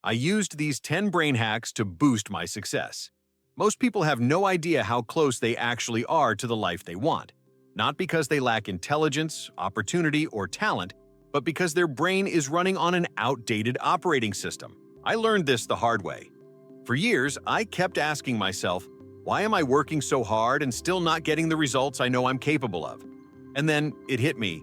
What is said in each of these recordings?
I used these 10 brain hacks to boost my success. Most people have no idea how close they actually are to the life they want. Not because they lack intelligence, opportunity, or talent, but because their brain is running on an outdated operating system. I learned this the hard way. For years, I kept asking myself, why am I working so hard and still not getting the results I know I'm capable of? And then it hit me.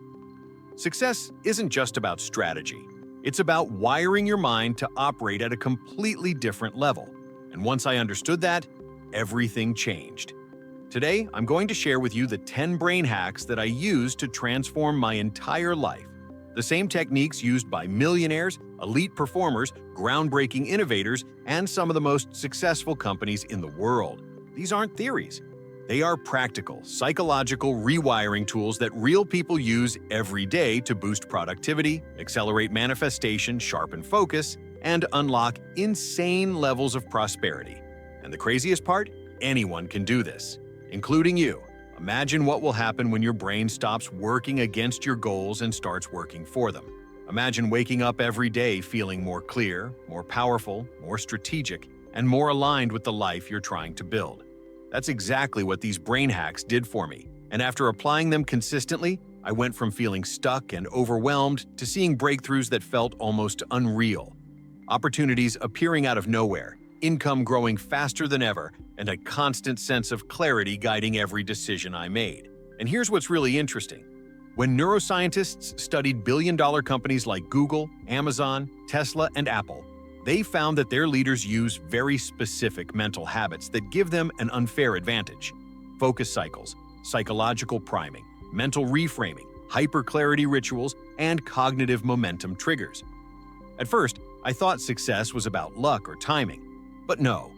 Success isn't just about strategy. It's about wiring your mind to operate at a completely different level. And once I understood that, everything changed. Today, I'm going to share with you the 10 brain hacks that I used to transform my entire life. The same techniques used by millionaires, elite performers, groundbreaking innovators, and some of the most successful companies in the world. These aren't theories. They are practical, psychological rewiring tools that real people use every day to boost productivity, accelerate manifestation, sharpen focus, and unlock insane levels of prosperity. And the craziest part? Anyone can do this, including you. Imagine what will happen when your brain stops working against your goals and starts working for them. Imagine waking up every day feeling more clear, more powerful, more strategic, and more aligned with the life you're trying to build. That's exactly what these brain hacks did for me. And after applying them consistently, I went from feeling stuck and overwhelmed to seeing breakthroughs that felt almost unreal. Opportunities appearing out of nowhere, income growing faster than ever, and a constant sense of clarity guiding every decision I made. And here's what's really interesting. When neuroscientists studied billion-dollar companies like Google, Amazon, Tesla, and Apple, they found that their leaders use very specific mental habits that give them an unfair advantage. Focus cycles, psychological priming, mental reframing, hyper-clarity rituals, and cognitive momentum triggers. At first, I thought success was about luck or timing. But no,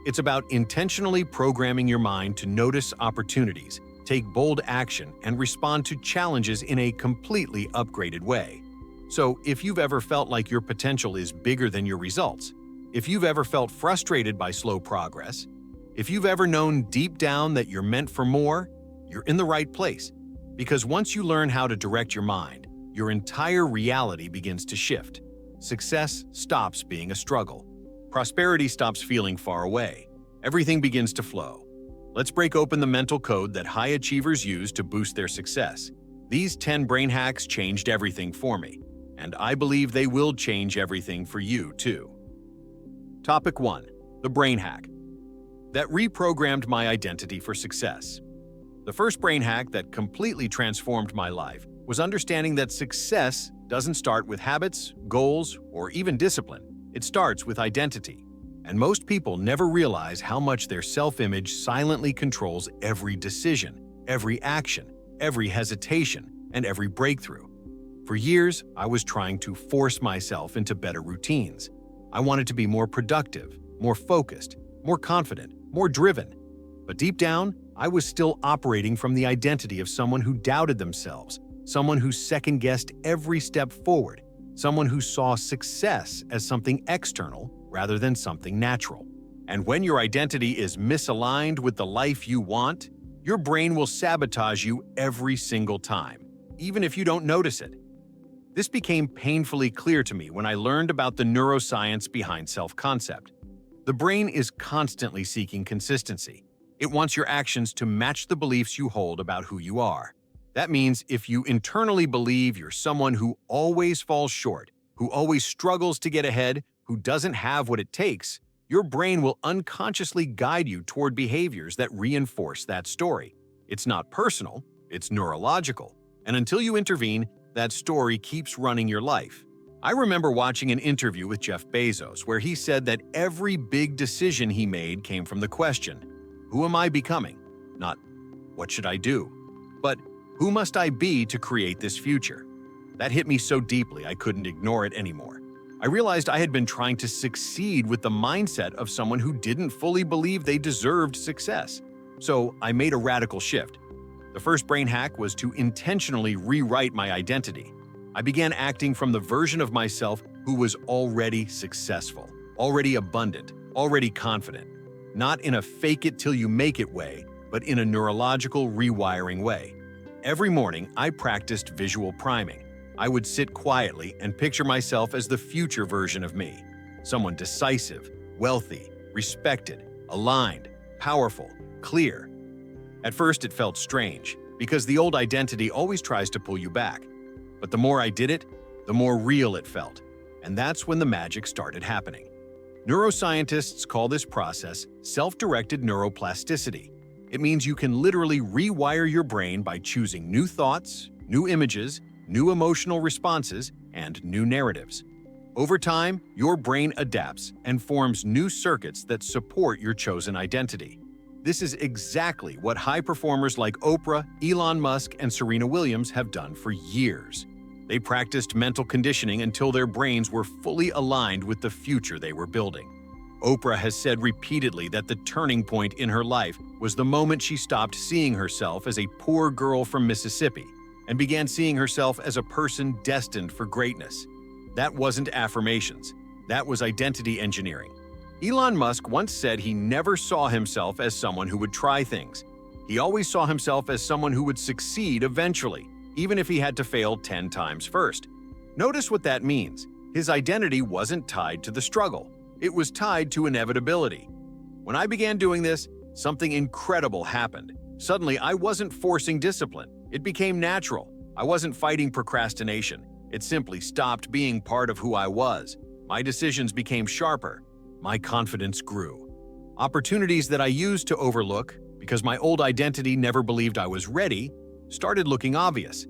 it's about intentionally programming your mind to notice opportunities, take bold action, and respond to challenges in a completely upgraded way. So, if you've ever felt like your potential is bigger than your results, if you've ever felt frustrated by slow progress, if you've ever known deep down that you're meant for more, you're in the right place. Because once you learn how to direct your mind, your entire reality begins to shift. Success stops being a struggle. Prosperity stops feeling far away. Everything begins to flow. Let's break open the mental code that high achievers use to boost their success. These 10 brain hacks changed everything for me, and I believe they will change everything for you too. Topic 1. The brain hack that reprogrammed my identity for success. The first brain hack that completely transformed my life was understanding that success doesn't start with habits, goals, or even discipline. It starts with identity. And most people never realize how much their self-image silently controls every decision, every action, every hesitation, and every breakthrough. For years, I was trying to force myself into better routines. I wanted to be more productive, more focused, more confident, more driven. But deep down, I was still operating from the identity of someone who doubted themselves, someone who second-guessed every step forward, someone who saw success as something external rather than something natural. And when your identity is misaligned with the life you want, your brain will sabotage you every single time, even if you don't notice it. This became painfully clear to me when I learned about the neuroscience behind self-concept. The brain is constantly seeking consistency. It wants your actions to match the beliefs you hold about who you are. That means if you internally believe you're someone who always falls short, who always struggles to get ahead, who doesn't have what it takes, your brain will unconsciously guide you toward behaviors that reinforce that story. It's not personal, it's neurological. And until you intervene, that story keeps running your life. I remember watching an interview with Jeff Bezos where he said that every big decision he made came from the question, who am I becoming? Not, what should I do? But, who must I be to create this future? That hit me so deeply I couldn't ignore it anymore. I realized I had been trying to succeed with the mindset of someone who didn't fully believe they deserved success. So I made a radical shift. The first brain hack was to intentionally rewrite my identity. I began acting from the version of myself who was already successful, already abundant, already confident. Not in a fake-it-till-you-make-it way, but in a neurological rewiring way. Every morning, I practiced visual priming. I would sit quietly and picture myself as the future version of me. someone decisive, wealthy, respected, aligned, powerful, clear. At first, it felt strange, because the old identity always tries to pull you back. But the more I did it, the more real it felt. And that's when the magic started happening. Neuroscientists call this process self-directed neuroplasticity. It means you can literally rewire your brain by choosing new thoughts, new images, new emotional responses, and new narratives. Over time, your brain adapts and forms new circuits that support your chosen identity. This is exactly what high performers like Oprah, Elon Musk, and Serena Williams have done for years. They practiced mental conditioning until their brains were fully aligned with the future they were building. Oprah has said repeatedly that the turning point in her life was the moment she stopped seeing herself as a poor girl from Mississippi and began seeing herself as a person destined for greatness. That wasn't affirmations. That was identity engineering. Elon Musk once said he never saw himself as someone who would try things. He always saw himself as someone who would succeed eventually, even if he had to fail 10 times first. Notice what that means. His identity wasn't tied to the struggle. It was tied to inevitability. When I began doing this, something incredible happened. Suddenly, I wasn't forcing discipline. It became natural. I wasn't fighting procrastination. It simply stopped being part of who I was. My decisions became sharper. My confidence grew. Opportunities that I used to overlook, because my old identity never believed I was ready, started looking obvious.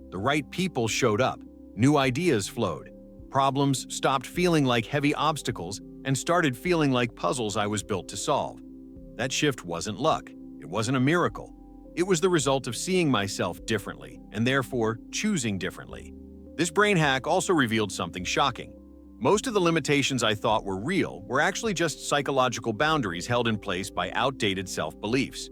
The right people showed up. New ideas flowed. Problems stopped feeling like heavy obstacles and started feeling like puzzles I was built to solve. That shift wasn't luck. It wasn't a miracle. It was the result of seeing myself differently and therefore choosing differently. This brain hack also revealed something shocking. Most of the limitations I thought were real were actually just psychological boundaries held in place by outdated self-beliefs.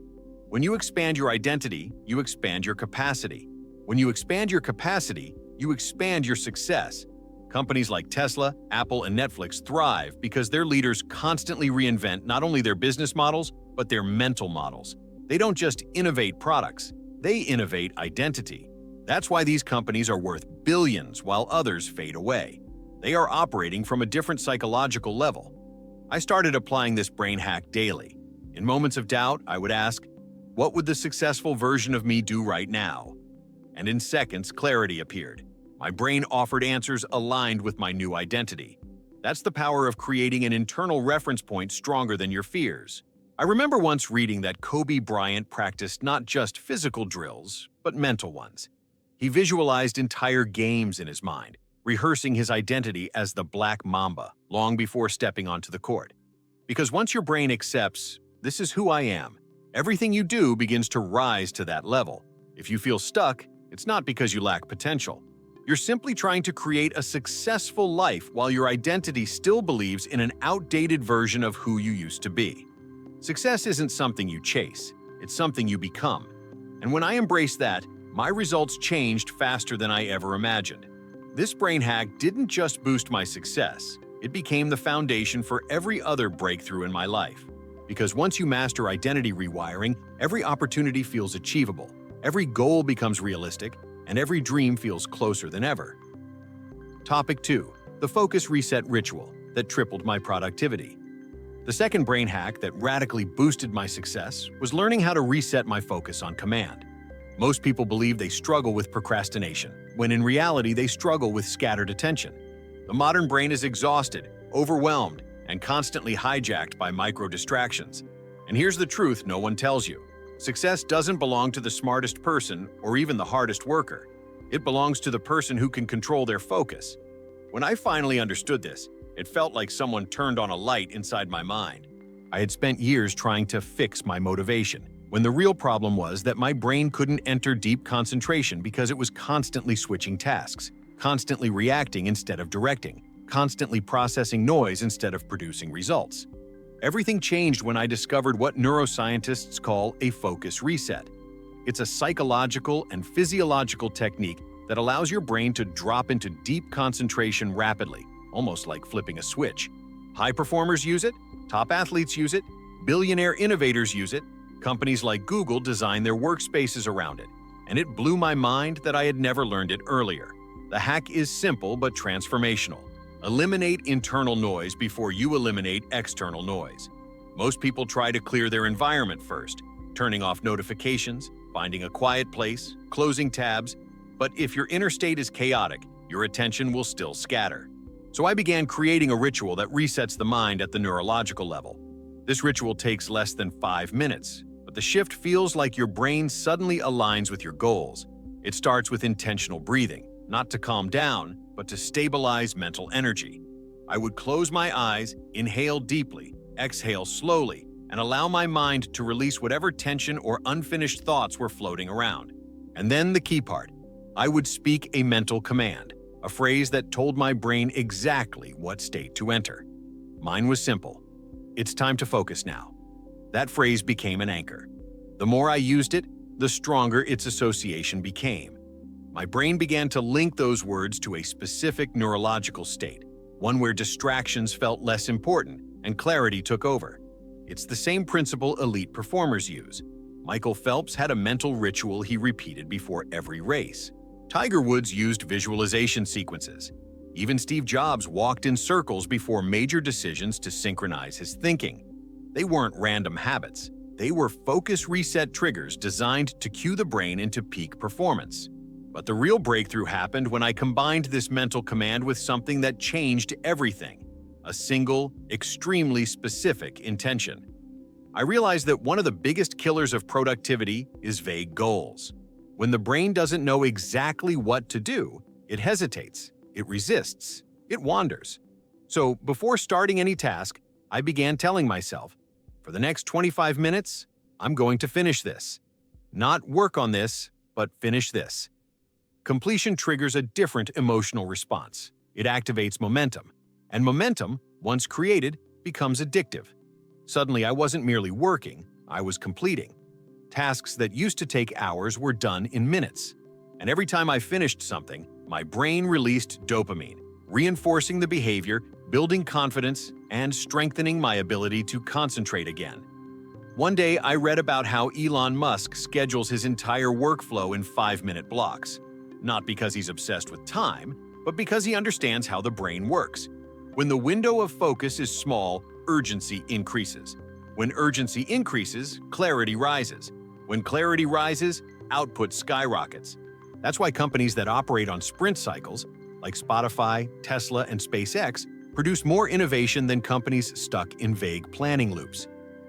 When you expand your identity, you expand your capacity. When you expand your capacity, you expand your success. Companies like Tesla, Apple, and Netflix thrive because their leaders constantly reinvent not only their business models, but their mental models. They don't just innovate products, they innovate identity. That's why these companies are worth billions while others fade away. They are operating from a different psychological level. I started applying this brain hack daily. In moments of doubt, I would ask, what would the successful version of me do right now? And in seconds, clarity appeared. My brain offered answers aligned with my new identity. That's the power of creating an internal reference point stronger than your fears. I remember once reading that Kobe Bryant practiced not just physical drills, but mental ones. He visualized entire games in his mind, rehearsing his identity as the Black Mamba long before stepping onto the court. Because once your brain accepts, this is who I am, everything you do begins to rise to that level. If you feel stuck, it's not because you lack potential. You're simply trying to create a successful life while your identity still believes in an outdated version of who you used to be. Success isn't something you chase, it's something you become. And when I embraced that, my results changed faster than I ever imagined. This brain hack didn't just boost my success, it became the foundation for every other breakthrough in my life. Because once you master identity rewiring, every opportunity feels achievable, every goal becomes realistic, and every dream feels closer than ever. Topic 2. The focus reset ritual that tripled my productivity. The second brain hack that radically boosted my success was learning how to reset my focus on command. Most people believe they struggle with procrastination, when in reality they struggle with scattered attention. The modern brain is exhausted, overwhelmed, and constantly hijacked by micro-distractions. And here's the truth no one tells you. Success doesn't belong to the smartest person or even the hardest worker. It belongs to the person who can control their focus. When I finally understood this, it felt like someone turned on a light inside my mind. I had spent years trying to fix my motivation, when the real problem was that my brain couldn't enter deep concentration because it was constantly switching tasks, constantly reacting instead of directing, constantly processing noise instead of producing results. Everything changed when I discovered what neuroscientists call a focus reset. It's a psychological and physiological technique that allows your brain to drop into deep concentration rapidly, almost like flipping a switch. High performers use it, top athletes use it, billionaire innovators use it, companies like Google design their workspaces around it, and it blew my mind that I had never learned it earlier. The hack is simple but transformational. Eliminate internal noise before you eliminate external noise. Most people try to clear their environment first, turning off notifications, finding a quiet place, closing tabs. But if your inner state is chaotic, your attention will still scatter. So I began creating a ritual that resets the mind at the neurological level. This ritual takes less than 5 minutes, but the shift feels like your brain suddenly aligns with your goals. It starts with intentional breathing, not to calm down, but to stabilize mental energy. I would close my eyes, inhale deeply, exhale slowly, and allow my mind to release whatever tension or unfinished thoughts were floating around. And then the key part. I would speak a mental command, a phrase that told my brain exactly what state to enter. Mine was simple. It's time to focus now. That phrase became an anchor. The more I used it, the stronger its association became. My brain began to link those words to a specific neurological state, one where distractions felt less important and clarity took over. It's the same principle elite performers use. Michael Phelps had a mental ritual he repeated before every race. Tiger Woods used visualization sequences. Even Steve Jobs walked in circles before major decisions to synchronize his thinking. They weren't random habits. They were focus reset triggers designed to cue the brain into peak performance. But the real breakthrough happened when I combined this mental command with something that changed everything: a single, extremely specific intention. I realized that one of the biggest killers of productivity is vague goals. When the brain doesn't know exactly what to do, it hesitates, it resists, it wanders. So before starting any task, I began telling myself, for the next 25 minutes, I'm going to finish this. Not work on this, but finish this. Completion triggers a different emotional response. It activates momentum. And momentum, once created, becomes addictive. Suddenly, I wasn't merely working, I was completing. Tasks that used to take hours were done in minutes. And every time I finished something, my brain released dopamine, reinforcing the behavior, building confidence, and strengthening my ability to concentrate again. One day, I read about how Elon Musk schedules his entire workflow in 5-minute blocks. Not because he's obsessed with time, but because he understands how the brain works. When the window of focus is small, urgency increases. When urgency increases, clarity rises. When clarity rises, output skyrockets. That's why companies that operate on sprint cycles, like Spotify, Tesla, and SpaceX, produce more innovation than companies stuck in vague planning loops.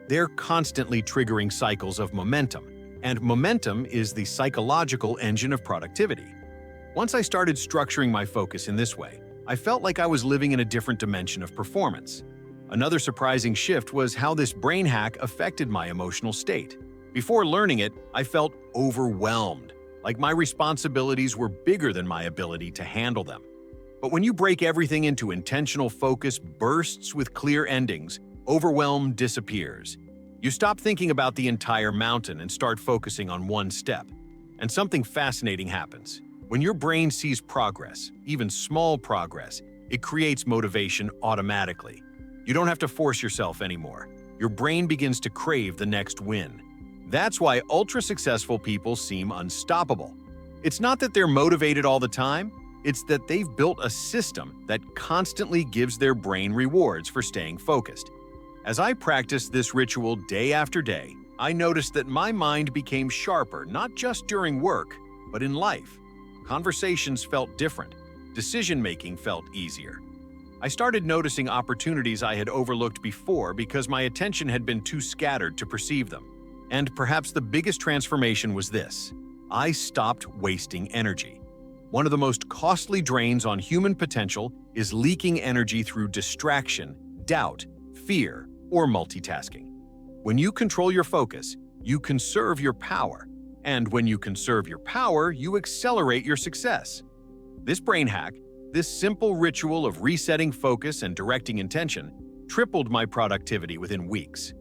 They're constantly triggering cycles of momentum, and momentum is the psychological engine of productivity. Once I started structuring my focus in this way, I felt like I was living in a different dimension of performance. Another surprising shift was how this brain hack affected my emotional state. Before learning it, I felt overwhelmed, like my responsibilities were bigger than my ability to handle them. But when you break everything into intentional focus bursts with clear endings, overwhelm disappears. You stop thinking about the entire mountain and start focusing on one step. And something fascinating happens. When your brain sees progress, even small progress, it creates motivation automatically. You don't have to force yourself anymore. Your brain begins to crave the next win. That's why ultra-successful people seem unstoppable. It's not that they're motivated all the time, it's that they've built a system that constantly gives their brain rewards for staying focused. As I practiced this ritual day after day, I noticed that my mind became sharper not just during work, but in life. Conversations felt different. Decision-making felt easier. I started noticing opportunities I had overlooked before because my attention had been too scattered to perceive them. And perhaps the biggest transformation was this: I stopped wasting energy. One of the most costly drains on human potential is leaking energy through distraction, doubt, fear, or multitasking. When you control your focus, you conserve your power. And when you conserve your power, you accelerate your success. This brain hack, this simple ritual of resetting focus and directing intention, tripled my productivity within weeks.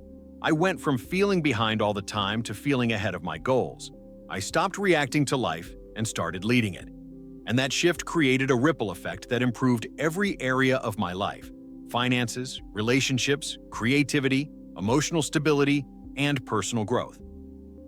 I went from feeling behind all the time to feeling ahead of my goals. I stopped reacting to life and started leading it. And that shift created a ripple effect that improved every area of my life: finances, relationships, creativity, emotional stability, and personal growth.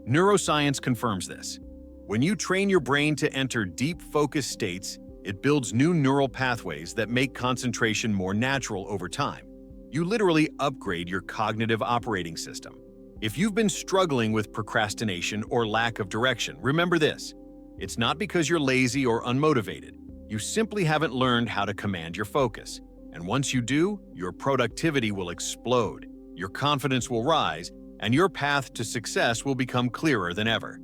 Neuroscience confirms this. When you train your brain to enter deep focus states, It builds new neural pathways that make concentration more natural over time. You literally upgrade your cognitive operating system. If you've been struggling with procrastination or lack of direction, remember this. It's not because you're lazy or unmotivated. You simply haven't learned how to command your focus. And once you do, your productivity will explode, your confidence will rise, and your path to success will become clearer than ever.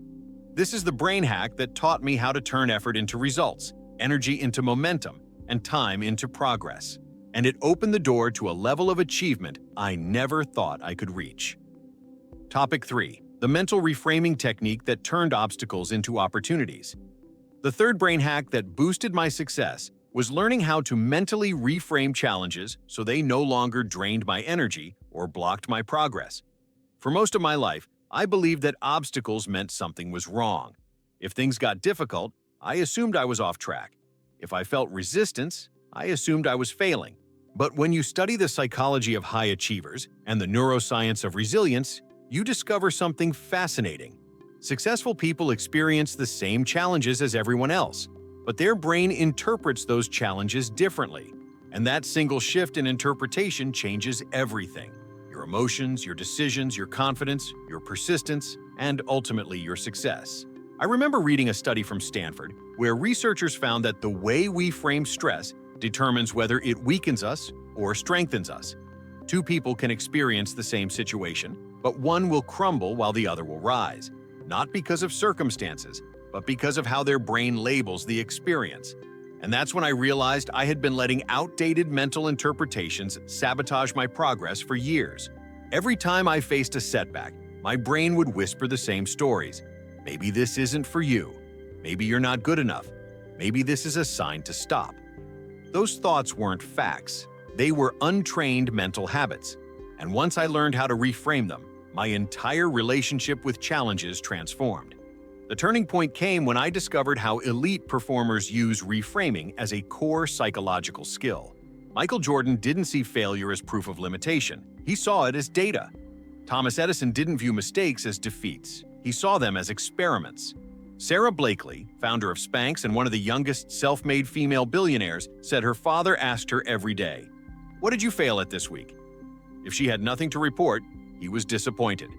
This is the brain hack that taught me how to turn effort into results, energy into momentum, and time into progress. And it opened the door to a level of achievement I never thought I could reach. Topic 3. The mental reframing technique that turned obstacles into opportunities. The third brain hack that boosted my success was learning how to mentally reframe challenges so they no longer drained my energy or blocked my progress. For most of my life, I believed that obstacles meant something was wrong. If things got difficult, I assumed I was off track. If I felt resistance, I assumed I was failing. But when you study the psychology of high achievers and the neuroscience of resilience, you discover something fascinating. Successful people experience the same challenges as everyone else, but their brain interprets those challenges differently. And that single shift in interpretation changes everything. Your emotions, your decisions, your confidence, your persistence, and ultimately your success. I remember reading a study from Stanford where researchers found that the way we frame stress determines whether it weakens us or strengthens us. Two people can experience the same situation, but one will crumble while the other will rise, not because of circumstances, but because of how their brain labels the experience. And that's when I realized I had been letting outdated mental interpretations sabotage my progress for years. Every time I faced a setback, my brain would whisper the same stories. Maybe this isn't for you. Maybe you're not good enough. Maybe this is a sign to stop. Those thoughts weren't facts. They were untrained mental habits. And once I learned how to reframe them, my entire relationship with challenges transformed. The turning point came when I discovered how elite performers use reframing as a core psychological skill. Michael Jordan didn't see failure as proof of limitation. He saw it as data. Thomas Edison didn't view mistakes as defeats. He saw them as experiments. Sarah Blakely, founder of Spanx and one of the youngest self-made female billionaires, said her father asked her every day, "What did you fail at this week?" If she had nothing to report, he was disappointed.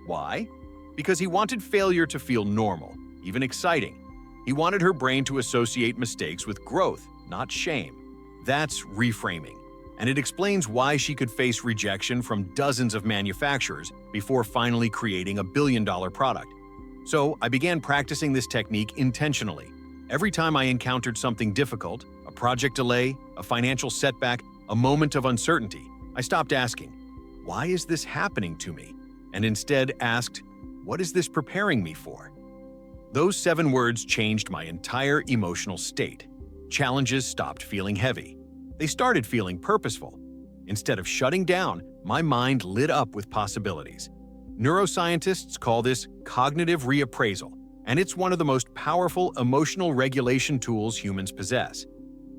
Why? Because he wanted failure to feel normal, even exciting. He wanted her brain to associate mistakes with growth, not shame. That's reframing. And it explains why she could face rejection from dozens of manufacturers before finally creating a billion-dollar product. So I began practicing this technique intentionally. Every time I encountered something difficult, a project delay, a financial setback, a moment of uncertainty, I stopped asking, "Why is this happening to me?" and instead asked, "What is this preparing me for?" Those 7 words changed my entire emotional state. Challenges stopped feeling heavy. They started feeling purposeful. Instead of shutting down, my mind lit up with possibilities. Neuroscientists call this cognitive reappraisal, and it's one of the most powerful emotional regulation tools humans possess.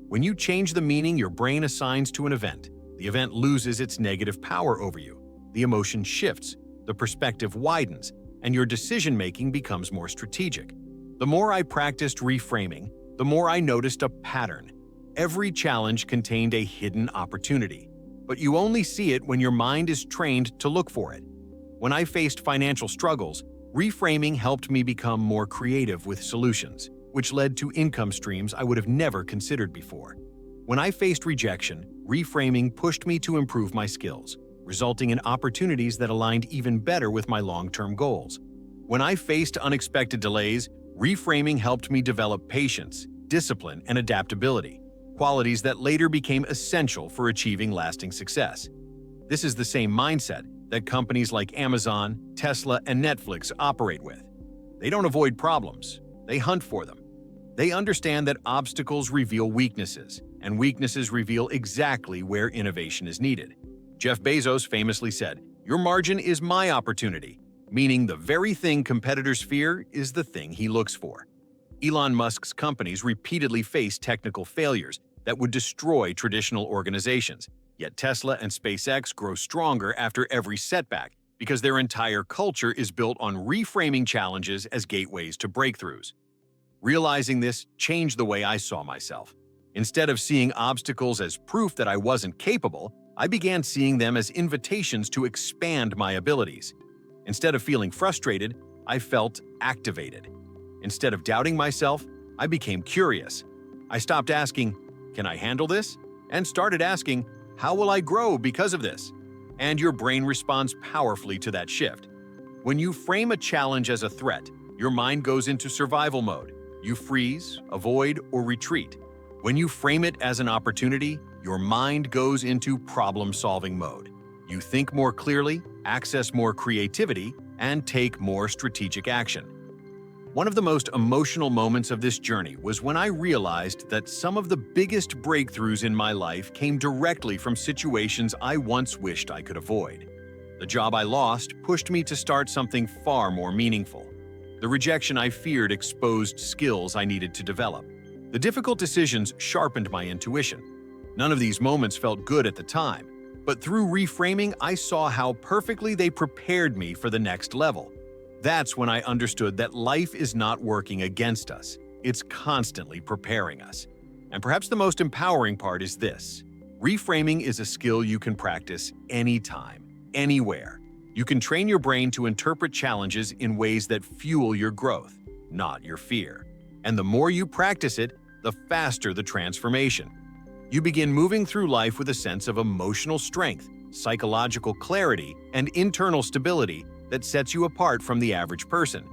When you change the meaning your brain assigns to an event, the event loses its negative power over you. The emotion shifts, the perspective widens, and your decision-making becomes more strategic. The more I practiced reframing, the more I noticed a pattern. Every challenge contained a hidden opportunity, but you only see it when your mind is trained to look for it. When I faced financial struggles, reframing helped me become more creative with solutions, which led to income streams I would have never considered before. When I faced rejection, reframing pushed me to improve my skills, resulting in opportunities that aligned even better with my long-term goals. When I faced unexpected delays, reframing helped me develop patience, discipline, and adaptability, qualities that later became essential for achieving lasting success. This is the same mindset that companies like Amazon, Tesla, and Netflix operate with. They don't avoid problems, they hunt for them. They understand that obstacles reveal weaknesses, and weaknesses reveal exactly where innovation is needed. Jeff Bezos famously said, "Your margin is my opportunity," meaning the very thing competitors fear is the thing he looks for. Elon Musk's companies repeatedly faced technical failures that would destroy traditional organizations. Yet Tesla and SpaceX grow stronger after every setback because their entire culture is built on reframing challenges as gateways to breakthroughs. Realizing this changed the way I saw myself. Instead of seeing obstacles as proof that I wasn't capable, I began seeing them as invitations to expand my abilities. Instead of feeling frustrated, I felt activated. Instead of doubting myself, I became curious. I stopped asking, "Can I handle this?" and started asking, "How will I grow because of this?" And your brain responds powerfully to that shift. When you frame a challenge as a threat, your mind goes into survival mode. You freeze, avoid, or retreat. When you frame it as an opportunity, your mind goes into problem-solving mode. You think more clearly, access more creativity, and take more strategic action. One of the most emotional moments of this journey was when I realized that some of the biggest breakthroughs in my life came directly from situations I once wished I could avoid. The job I lost pushed me to start something far more meaningful. The rejection I feared exposed skills I needed to develop. The difficult decisions sharpened my intuition. None of these moments felt good at the time, but through reframing, I saw how perfectly they prepared me for the next level. That's when I understood that life is not working against us. It's constantly preparing us. And perhaps the most empowering part is this: reframing is a skill you can practice anytime, anywhere. You can train your brain to interpret challenges in ways that fuel your growth, not your fear. And the more you practice it, the faster the transformation. You begin moving through life with a sense of emotional strength, psychological clarity, and internal stability that sets you apart from the average person.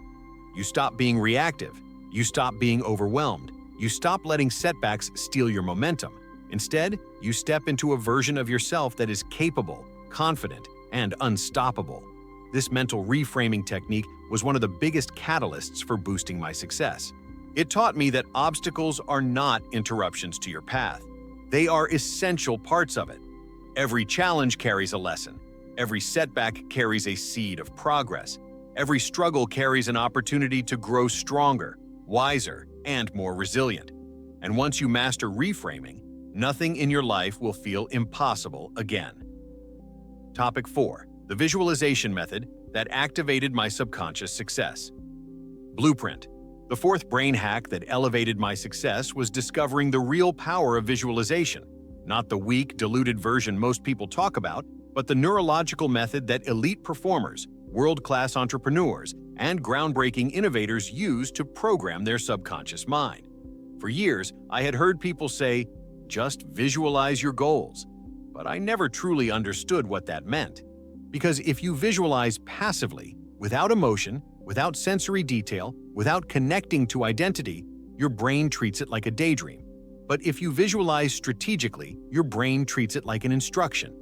You stop being reactive. You stop being overwhelmed. You stop letting setbacks steal your momentum. Instead, you step into a version of yourself that is capable, confident, and unstoppable. This mental reframing technique was one of the biggest catalysts for boosting my success. It taught me that obstacles are not interruptions to your path. They are essential parts of it. Every challenge carries a lesson. Every setback carries a seed of progress. Every struggle carries an opportunity to grow stronger, wiser, and more resilient. And once you master reframing, nothing in your life will feel impossible again. Topic 4. The visualization method that activated my subconscious success. Blueprint. The fourth brain hack that elevated my success was discovering the real power of visualization. Not the weak, diluted version most people talk about, but the neurological method that elite performers, world-class entrepreneurs, and groundbreaking innovators use to program their subconscious mind. For years, I had heard people say, "Just visualize your goals." But I never truly understood what that meant. Because if you visualize passively, without emotion, without sensory detail, without connecting to identity, your brain treats it like a daydream. But if you visualize strategically, your brain treats it like an instruction.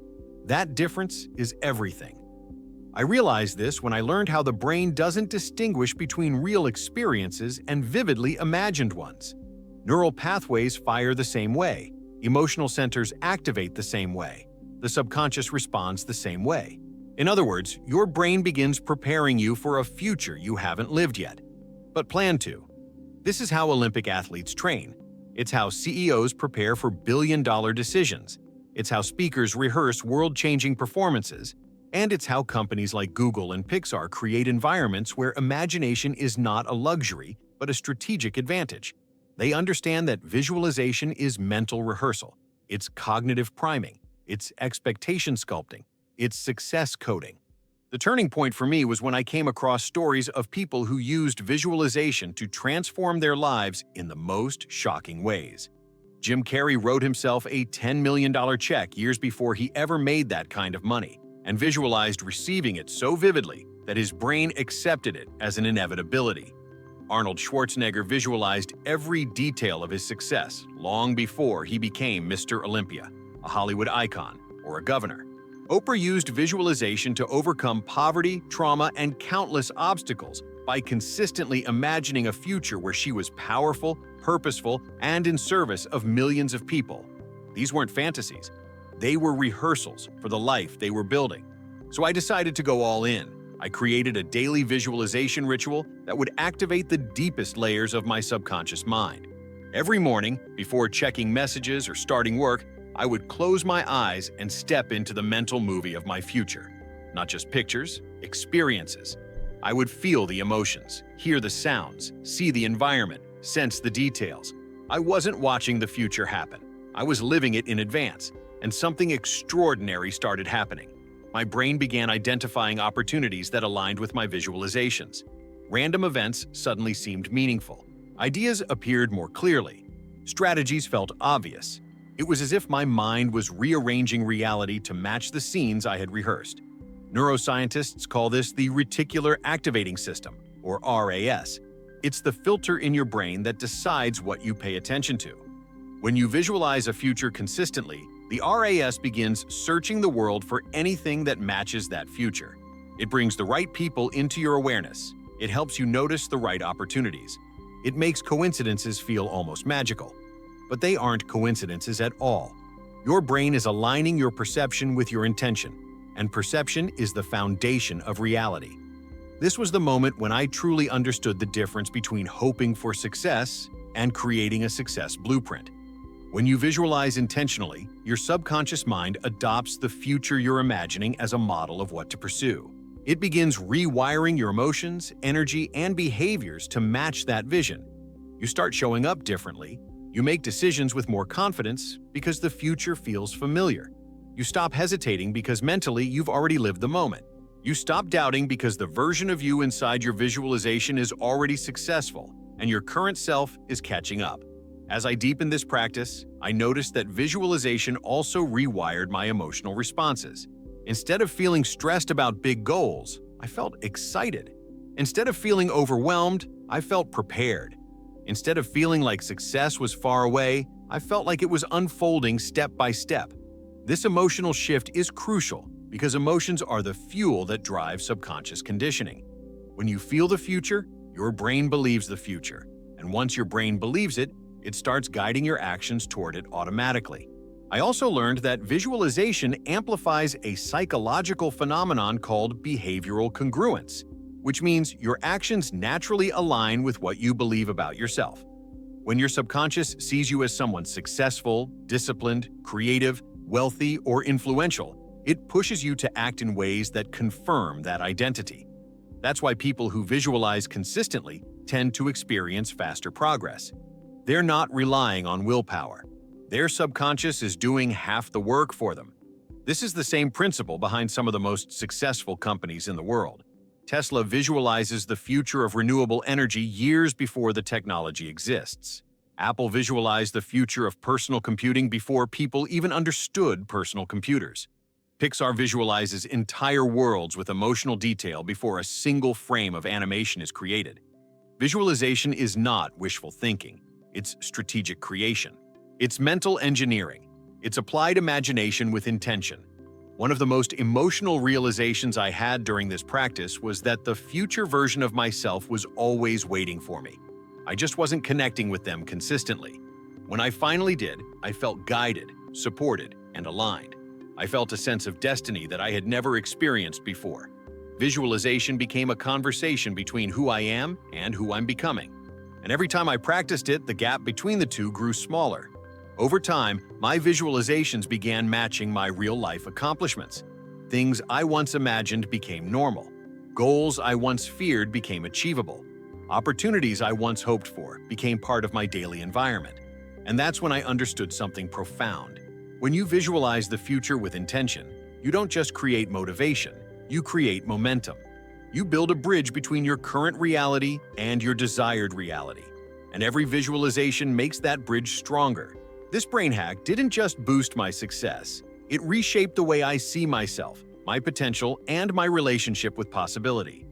That difference is everything. I realized this when I learned how the brain doesn't distinguish between real experiences and vividly imagined ones. Neural pathways fire the same way. Emotional centers activate the same way. The subconscious responds the same way. In other words, your brain begins preparing you for a future you haven't lived yet, but plan to. This is how Olympic athletes train. It's how CEOs prepare for billion-dollar decisions. It's how speakers rehearse world-changing performances. And it's how companies like Google and Pixar create environments where imagination is not a luxury, but a strategic advantage. They understand that visualization is mental rehearsal. It's cognitive priming. It's expectation sculpting. It's success coding. The turning point for me was when I came across stories of people who used visualization to transform their lives in the most shocking ways. Jim Carrey wrote himself a $10 million check years before he ever made that kind of money, and visualized receiving it so vividly that his brain accepted it as an inevitability. Arnold Schwarzenegger visualized every detail of his success long before he became Mr. Olympia, a Hollywood icon, or a governor. Oprah used visualization to overcome poverty, trauma, and countless obstacles by consistently imagining a future where she was powerful, purposeful, and in service of millions of people. These weren't fantasies. They were rehearsals for the life they were building. So I decided to go all in. I created a daily visualization ritual that would activate the deepest layers of my subconscious mind. Every morning, before checking messages or starting work, I would close my eyes and step into the mental movie of my future. Not just pictures, experiences. I would feel the emotions, hear the sounds, see the environment, sense the details. I wasn't watching the future happen. I was living it in advance, and something extraordinary started happening. My brain began identifying opportunities that aligned with my visualizations. Random events suddenly seemed meaningful. Ideas appeared more clearly. Strategies felt obvious. It was as if my mind was rearranging reality to match the scenes I had rehearsed. Neuroscientists call this the reticular activating system, or RAS. It's the filter in your brain that decides what you pay attention to. When you visualize a future consistently, the RAS begins searching the world for anything that matches that future. It brings the right people into your awareness. It helps you notice the right opportunities. It makes coincidences feel almost magical. But they aren't coincidences at all. Your brain is aligning your perception with your intention, and perception is the foundation of reality. This was the moment when I truly understood the difference between hoping for success and creating a success blueprint. When you visualize intentionally, your subconscious mind adopts the future you're imagining as a model of what to pursue. It begins rewiring your emotions, energy, and behaviors to match that vision. You start showing up differently. You make decisions with more confidence because the future feels familiar. You stop hesitating because mentally you've already lived the moment. You stop doubting because the version of you inside your visualization is already successful, and your current self is catching up. As I deepened this practice, I noticed that visualization also rewired my emotional responses. Instead of feeling stressed about big goals, I felt excited. Instead of feeling overwhelmed, I felt prepared. Instead of feeling like success was far away, I felt like it was unfolding step by step. This emotional shift is crucial because emotions are the fuel that drives subconscious conditioning. When you feel the future, your brain believes the future. And once your brain believes it, it starts guiding your actions toward it automatically. I also learned that visualization amplifies a psychological phenomenon called behavioral congruence, which means your actions naturally align with what you believe about yourself. When your subconscious sees you as someone successful, disciplined, creative, wealthy, or influential, it pushes you to act in ways that confirm that identity. That's why people who visualize consistently tend to experience faster progress. They're not relying on willpower. Their subconscious is doing half the work for them. This is the same principle behind some of the most successful companies in the world. Tesla visualizes the future of renewable energy years before the technology exists. Apple visualized the future of personal computing before people even understood personal computers. Pixar visualizes entire worlds with emotional detail before a single frame of animation is created. Visualization is not wishful thinking. It's strategic creation. It's mental engineering. It's applied imagination with intention. One of the most emotional realizations I had during this practice was that the future version of myself was always waiting for me. I just wasn't connecting with them consistently. When I finally did, I felt guided, supported, and aligned. I felt a sense of destiny that I had never experienced before. Visualization became a conversation between who I am and who I'm becoming. And every time I practiced it, the gap between the two grew smaller. Over time, my visualizations began matching my real-life accomplishments. Things I once imagined became normal. Goals I once feared became achievable. Opportunities I once hoped for became part of my daily environment. And that's when I understood something profound. When you visualize the future with intention, you don't just create motivation, you create momentum. You build a bridge between your current reality and your desired reality. And every visualization makes that bridge stronger. This brain hack didn't just boost my success, it reshaped the way I see myself, my potential, and my relationship with possibility.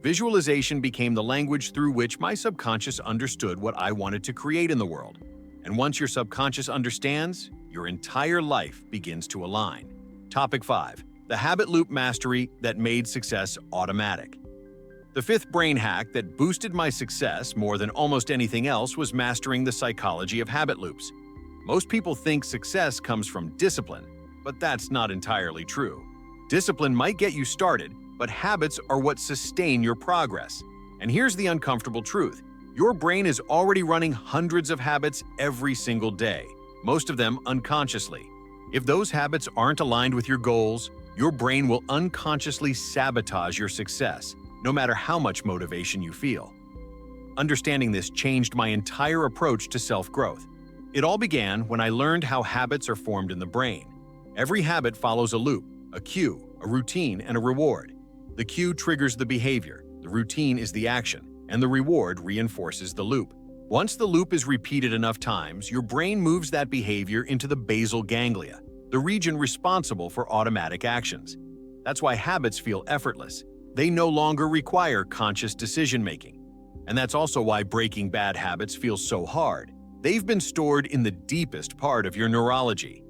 Visualization became the language through which my subconscious understood what I wanted to create in the world. And once your subconscious understands, your entire life begins to align. Topic 5. The habit loop mastery that made success automatic. The fifth brain hack that boosted my success more than almost anything else was mastering the psychology of habit loops. Most people think success comes from discipline, but that's not entirely true. Discipline might get you started, but habits are what sustain your progress. And here's the uncomfortable truth. Your brain is already running hundreds of habits every single day, most of them unconsciously. If those habits aren't aligned with your goals, your brain will unconsciously sabotage your success, no matter how much motivation you feel. Understanding this changed my entire approach to self-growth. It all began when I learned how habits are formed in the brain. Every habit follows a loop, a cue, a routine, and a reward. The cue triggers the behavior, the routine is the action, and the reward reinforces the loop. Once the loop is repeated enough times, your brain moves that behavior into the basal ganglia, the region responsible for automatic actions. That's why habits feel effortless. They no longer require conscious decision-making. And that's also why breaking bad habits feels so hard. They've been stored in the deepest part of your neurology.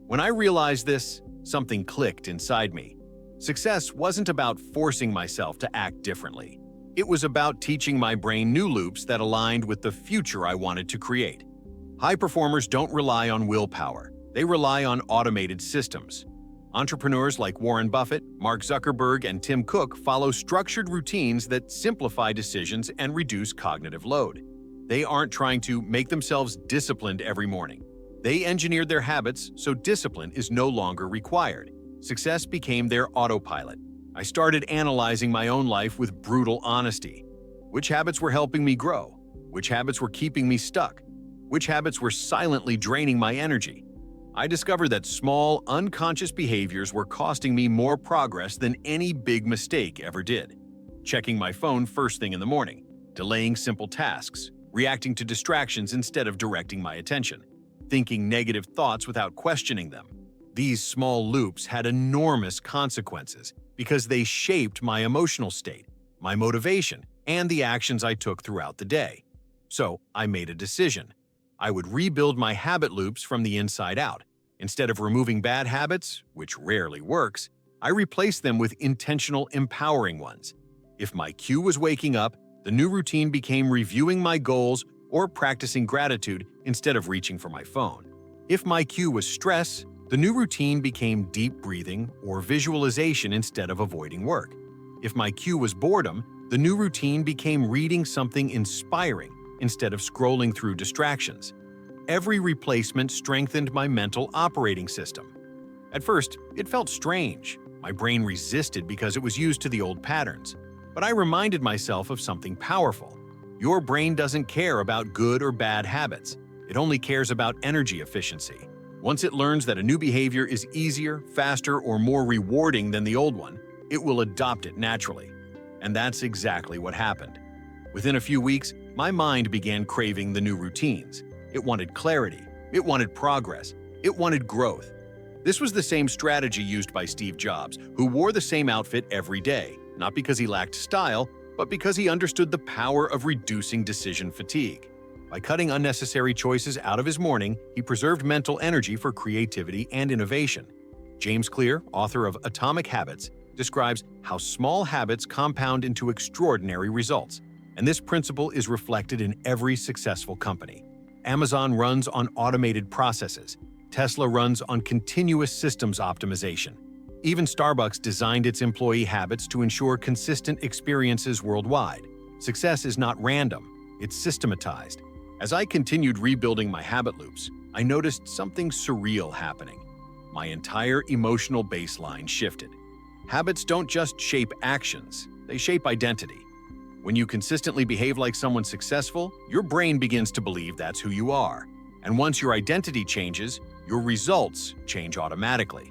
When I realized this, something clicked inside me. Success wasn't about forcing myself to act differently. It was about teaching my brain new loops that aligned with the future I wanted to create. High performers don't rely on willpower. They rely on automated systems. Entrepreneurs like Warren Buffett, Mark Zuckerberg, and Tim Cook follow structured routines that simplify decisions and reduce cognitive load. They aren't trying to make themselves disciplined every morning. They engineered their habits so discipline is no longer required. Success became their autopilot. I started analyzing my own life with brutal honesty. Which habits were helping me grow? Which habits were keeping me stuck? Which habits were silently draining my energy? I discovered that small, unconscious behaviors were costing me more progress than any big mistake ever did. Checking my phone first thing in the morning, delaying simple tasks, reacting to distractions instead of directing my attention, thinking negative thoughts without questioning them. These small loops had enormous consequences because they shaped my emotional state, my motivation, and the actions I took throughout the day. So I made a decision. I would rebuild my habit loops from the inside out. Instead of removing bad habits, which rarely works, I replaced them with intentional, empowering ones. If my cue was waking up, the new routine became reviewing my goals or practicing gratitude instead of reaching for my phone. If my cue was stress, the new routine became deep breathing or visualization instead of avoiding work. If my cue was boredom, the new routine became reading something inspiring instead of scrolling through distractions. Every replacement strengthened my mental operating system. At first, it felt strange. My brain resisted because it was used to the old patterns. But I reminded myself of something powerful. Your brain doesn't care about good or bad habits. It only cares about energy efficiency. Once it learns that a new behavior is easier, faster, or more rewarding than the old one, it will adopt it naturally. And that's exactly what happened. Within a few weeks, my mind began craving the new routines. It wanted clarity. It wanted progress. It wanted growth. This was the same strategy used by Steve Jobs, who wore the same outfit every day, not because he lacked style, but because he understood the power of reducing decision fatigue. By cutting unnecessary choices out of his morning, he preserved mental energy for creativity and innovation. James Clear, author of Atomic Habits, describes how small habits compound into extraordinary results, and this principle is reflected in every successful company. Amazon runs on automated processes. Tesla runs on continuous systems optimization. Even Starbucks designed its employee habits to ensure consistent experiences worldwide. Success is not random, it's systematized. As I continued rebuilding my habit loops, I noticed something surreal happening. My entire emotional baseline shifted. Habits don't just shape actions, they shape identity. When you consistently behave like someone successful, your brain begins to believe that's who you are. And once your identity changes, your results change automatically.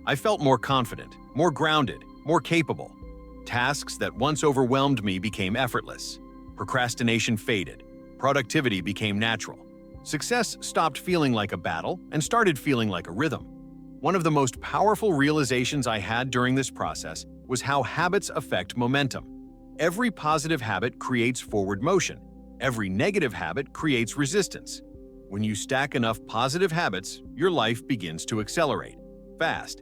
I felt more confident, more grounded, more capable. Tasks that once overwhelmed me became effortless. Procrastination faded. Productivity became natural. Success stopped feeling like a battle and started feeling like a rhythm. One of the most powerful realizations I had during this process was how habits affect momentum. Every positive habit creates forward motion. Every negative habit creates resistance. When you stack enough positive habits, your life begins to accelerate fast.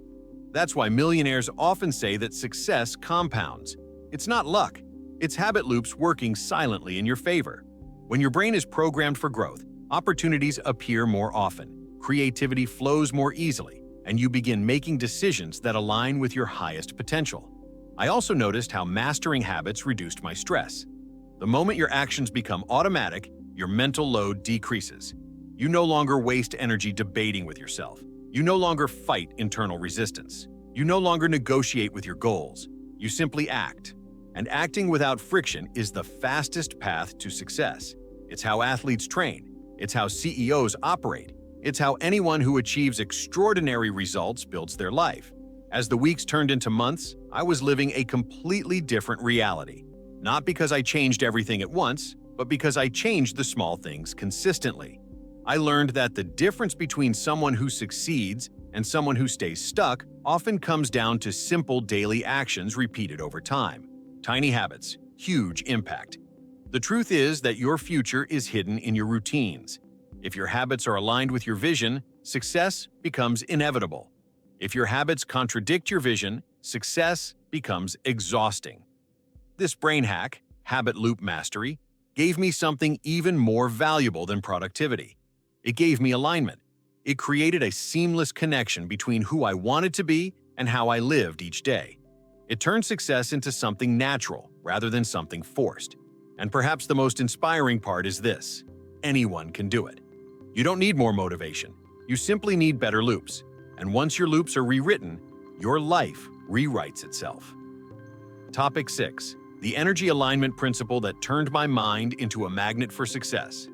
That's why millionaires often say that success compounds. It's not luck. It's habit loops working silently in your favor. When your brain is programmed for growth, opportunities appear more often, creativity flows more easily, and you begin making decisions that align with your highest potential. I also noticed how mastering habits reduced my stress. The moment your actions become automatic, your mental load decreases. You no longer waste energy debating with yourself. You no longer fight internal resistance. You no longer negotiate with your goals. You simply act. And acting without friction is the fastest path to success. It's how athletes train. It's how CEOs operate. It's how anyone who achieves extraordinary results builds their life. As the weeks turned into months, I was living a completely different reality. Not because I changed everything at once, but because I changed the small things consistently. I learned that the difference between someone who succeeds and someone who stays stuck often comes down to simple daily actions repeated over time. Tiny habits, huge impact. The truth is that your future is hidden in your routines. If your habits are aligned with your vision, success becomes inevitable. If your habits contradict your vision, success becomes exhausting. This brain hack, habit loop mastery, gave me something even more valuable than productivity. It gave me alignment. It created a seamless connection between who I wanted to be and how I lived each day. It turned success into something natural rather than something forced. And perhaps the most inspiring part is this: anyone can do it. You don't need more motivation. You simply need better loops. And once your loops are rewritten, your life rewrites itself. Topic 6. The energy alignment principle that turned my mind into a magnet for success.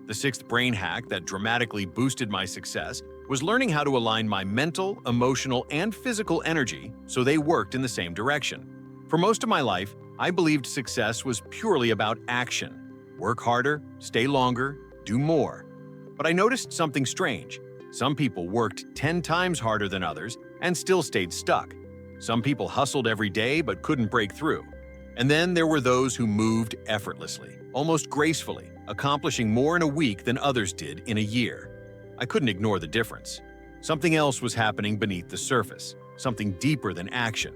The sixth brain hack that dramatically boosted my success was learning how to align my mental, emotional, and physical energy so they worked in the same direction. For most of my life, I believed success was purely about action. Work harder, stay longer, do more. But I noticed something strange. Some people worked 10 times harder than others and still stayed stuck. Some people hustled every day but couldn't break through. And then there were those who moved effortlessly, almost gracefully, accomplishing more in a week than others did in a year. I couldn't ignore the difference. Something else was happening beneath the surface, something deeper than action.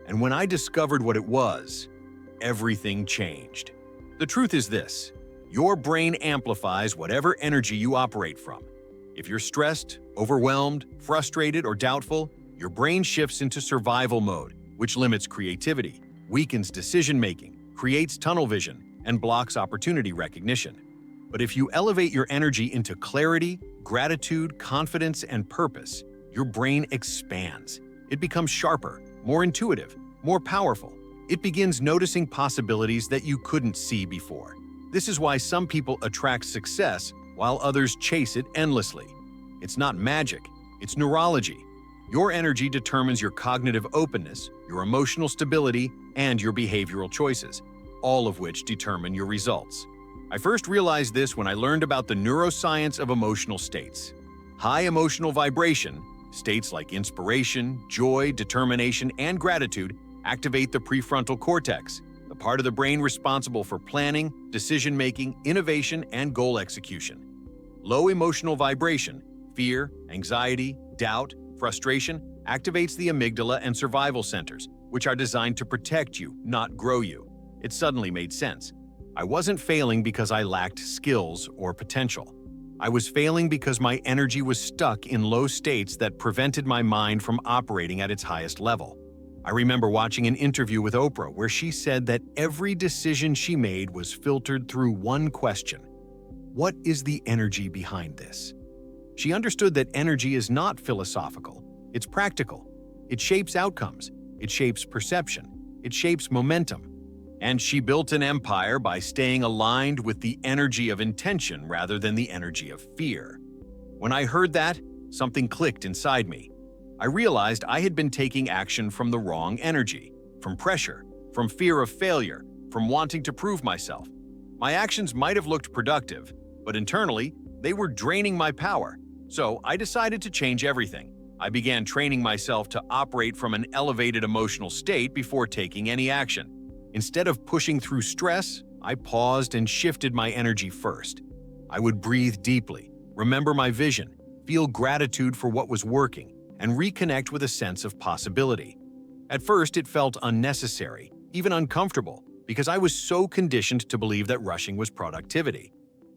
And when I discovered what it was, everything changed. The truth is this: your brain amplifies whatever energy you operate from. If you're stressed, overwhelmed, frustrated, or doubtful, your brain shifts into survival mode, which limits creativity, weakens decision-making, creates tunnel vision, and blocks opportunity recognition. But if you elevate your energy into clarity, gratitude, confidence, and purpose, your brain expands. It becomes sharper, more intuitive, more powerful. It begins noticing possibilities that you couldn't see before. This is why some people attract success while others chase it endlessly. It's not magic, it's neurology. Your energy determines your cognitive openness, your emotional stability, and your behavioral choices, all of which determine your results. I first realized this when I learned about the neuroscience of emotional states. High emotional vibration, states like inspiration, joy, determination, and gratitude, activate the prefrontal cortex, the part of the brain responsible for planning, decision-making, innovation, and goal execution. Low emotional vibration, fear, anxiety, doubt, frustration, activates the amygdala and survival centers, which are designed to protect you, not grow you. It suddenly made sense. I wasn't failing because I lacked skills or potential. I was failing because my energy was stuck in low states that prevented my mind from operating at its highest level. I remember watching an interview with Oprah where she said that every decision she made was filtered through one question: what is the energy behind this? She understood that energy is not philosophical, it's practical. It shapes outcomes, it shapes perception, it shapes momentum. And she built an empire by staying aligned with the energy of intention rather than the energy of fear. When I heard that, something clicked inside me. I realized I had been taking action from the wrong energy, from pressure, from fear of failure, from wanting to prove myself. My actions might have looked productive, but internally, they were draining my power. So I decided to change everything. I began training myself to operate from an elevated emotional state before taking any action. Instead of pushing through stress, I paused and shifted my energy first. I would breathe deeply, remember my vision, feel gratitude for what was working, and reconnect with a sense of possibility. At first, it felt unnecessary, even uncomfortable, because I was so conditioned to believe that rushing was productivity.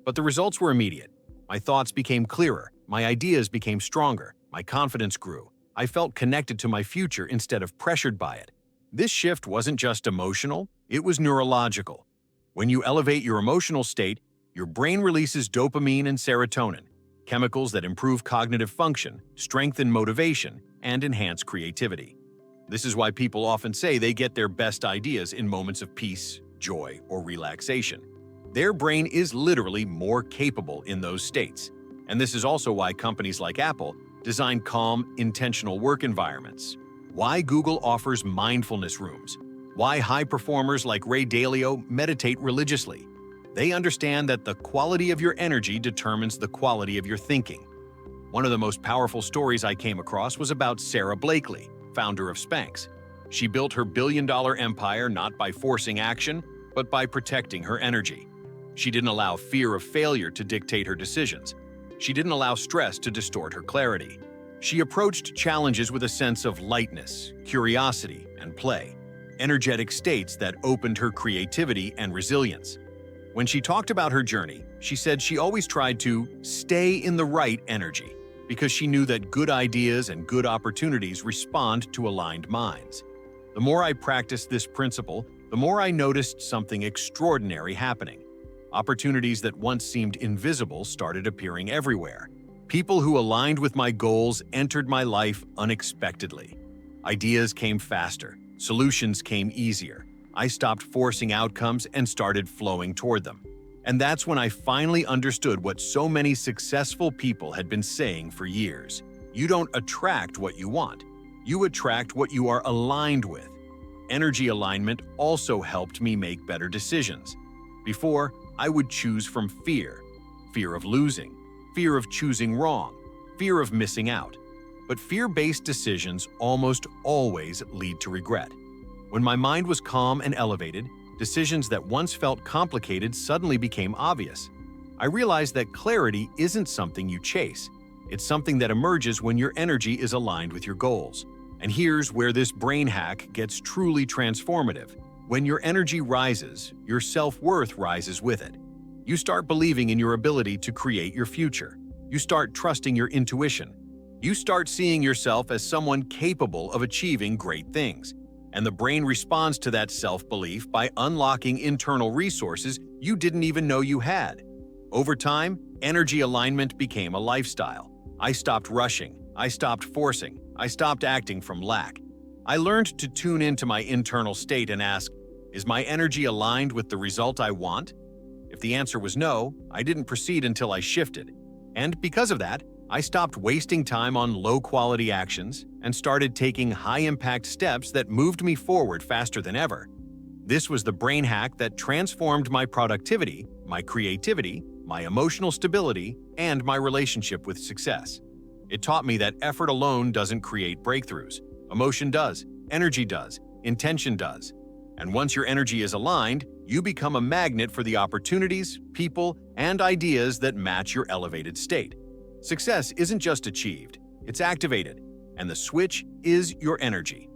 But the results were immediate. My thoughts became clearer, my ideas became stronger, my confidence grew. I felt connected to my future instead of pressured by it. This shift wasn't just emotional, it was neurological. When you elevate your emotional state, your brain releases dopamine and serotonin, chemicals that improve cognitive function, strengthen motivation, and enhance creativity. This is why people often say they get their best ideas in moments of peace, joy, or relaxation. Their brain is literally more capable in those states. And this is also why companies like Apple design calm, intentional work environments. Why Google offers mindfulness rooms. Why high performers like Ray Dalio meditate religiously. They understand that the quality of your energy determines the quality of your thinking. One of the most powerful stories I came across was about Sarah Blakely, founder of Spanx. She built her billion-dollar empire not by forcing action, but by protecting her energy. She didn't allow fear of failure to dictate her decisions. She didn't allow stress to distort her clarity. She approached challenges with a sense of lightness, curiosity, and play, energetic states that opened her creativity and resilience. When she talked about her journey, she said she always tried to stay in the right energy because she knew that good ideas and good opportunities respond to aligned minds. The more I practiced this principle, the more I noticed something extraordinary happening. Opportunities that once seemed invisible started appearing everywhere. People who aligned with my goals entered my life unexpectedly. Ideas came faster. Solutions came easier. I stopped forcing outcomes and started flowing toward them. And that's when I finally understood what so many successful people had been saying for years. You don't attract what you want. You attract what you are aligned with. Energy alignment also helped me make better decisions. Before, I would choose from fear of losing, fear of choosing wrong, fear of missing out. But fear-based decisions almost always lead to regret. When my mind was calm and elevated, decisions that once felt complicated suddenly became obvious. I realized that clarity isn't something you chase. It's something that emerges when your energy is aligned with your goals. And here's where this brain hack gets truly transformative. When your energy rises, your self-worth rises with it. You start believing in your ability to create your future. You start trusting your intuition. You start seeing yourself as someone capable of achieving great things. And the brain responds to that self-belief by unlocking internal resources you didn't even know you had. Over time, energy alignment became a lifestyle. I stopped rushing. I stopped forcing. I stopped acting from lack. I learned to tune into my internal state and ask, is my energy aligned with the result I want? If the answer was no, I didn't proceed until I shifted. And because of that, I stopped wasting time on low-quality actions and started taking high-impact steps that moved me forward faster than ever. This was the brain hack that transformed my productivity, my creativity, my emotional stability, and my relationship with success. It taught me that effort alone doesn't create breakthroughs. Emotion does, energy does, intention does. And once your energy is aligned, you become a magnet for the opportunities, people, and ideas that match your elevated state. Success isn't just achieved, it's activated, and the switch is your energy.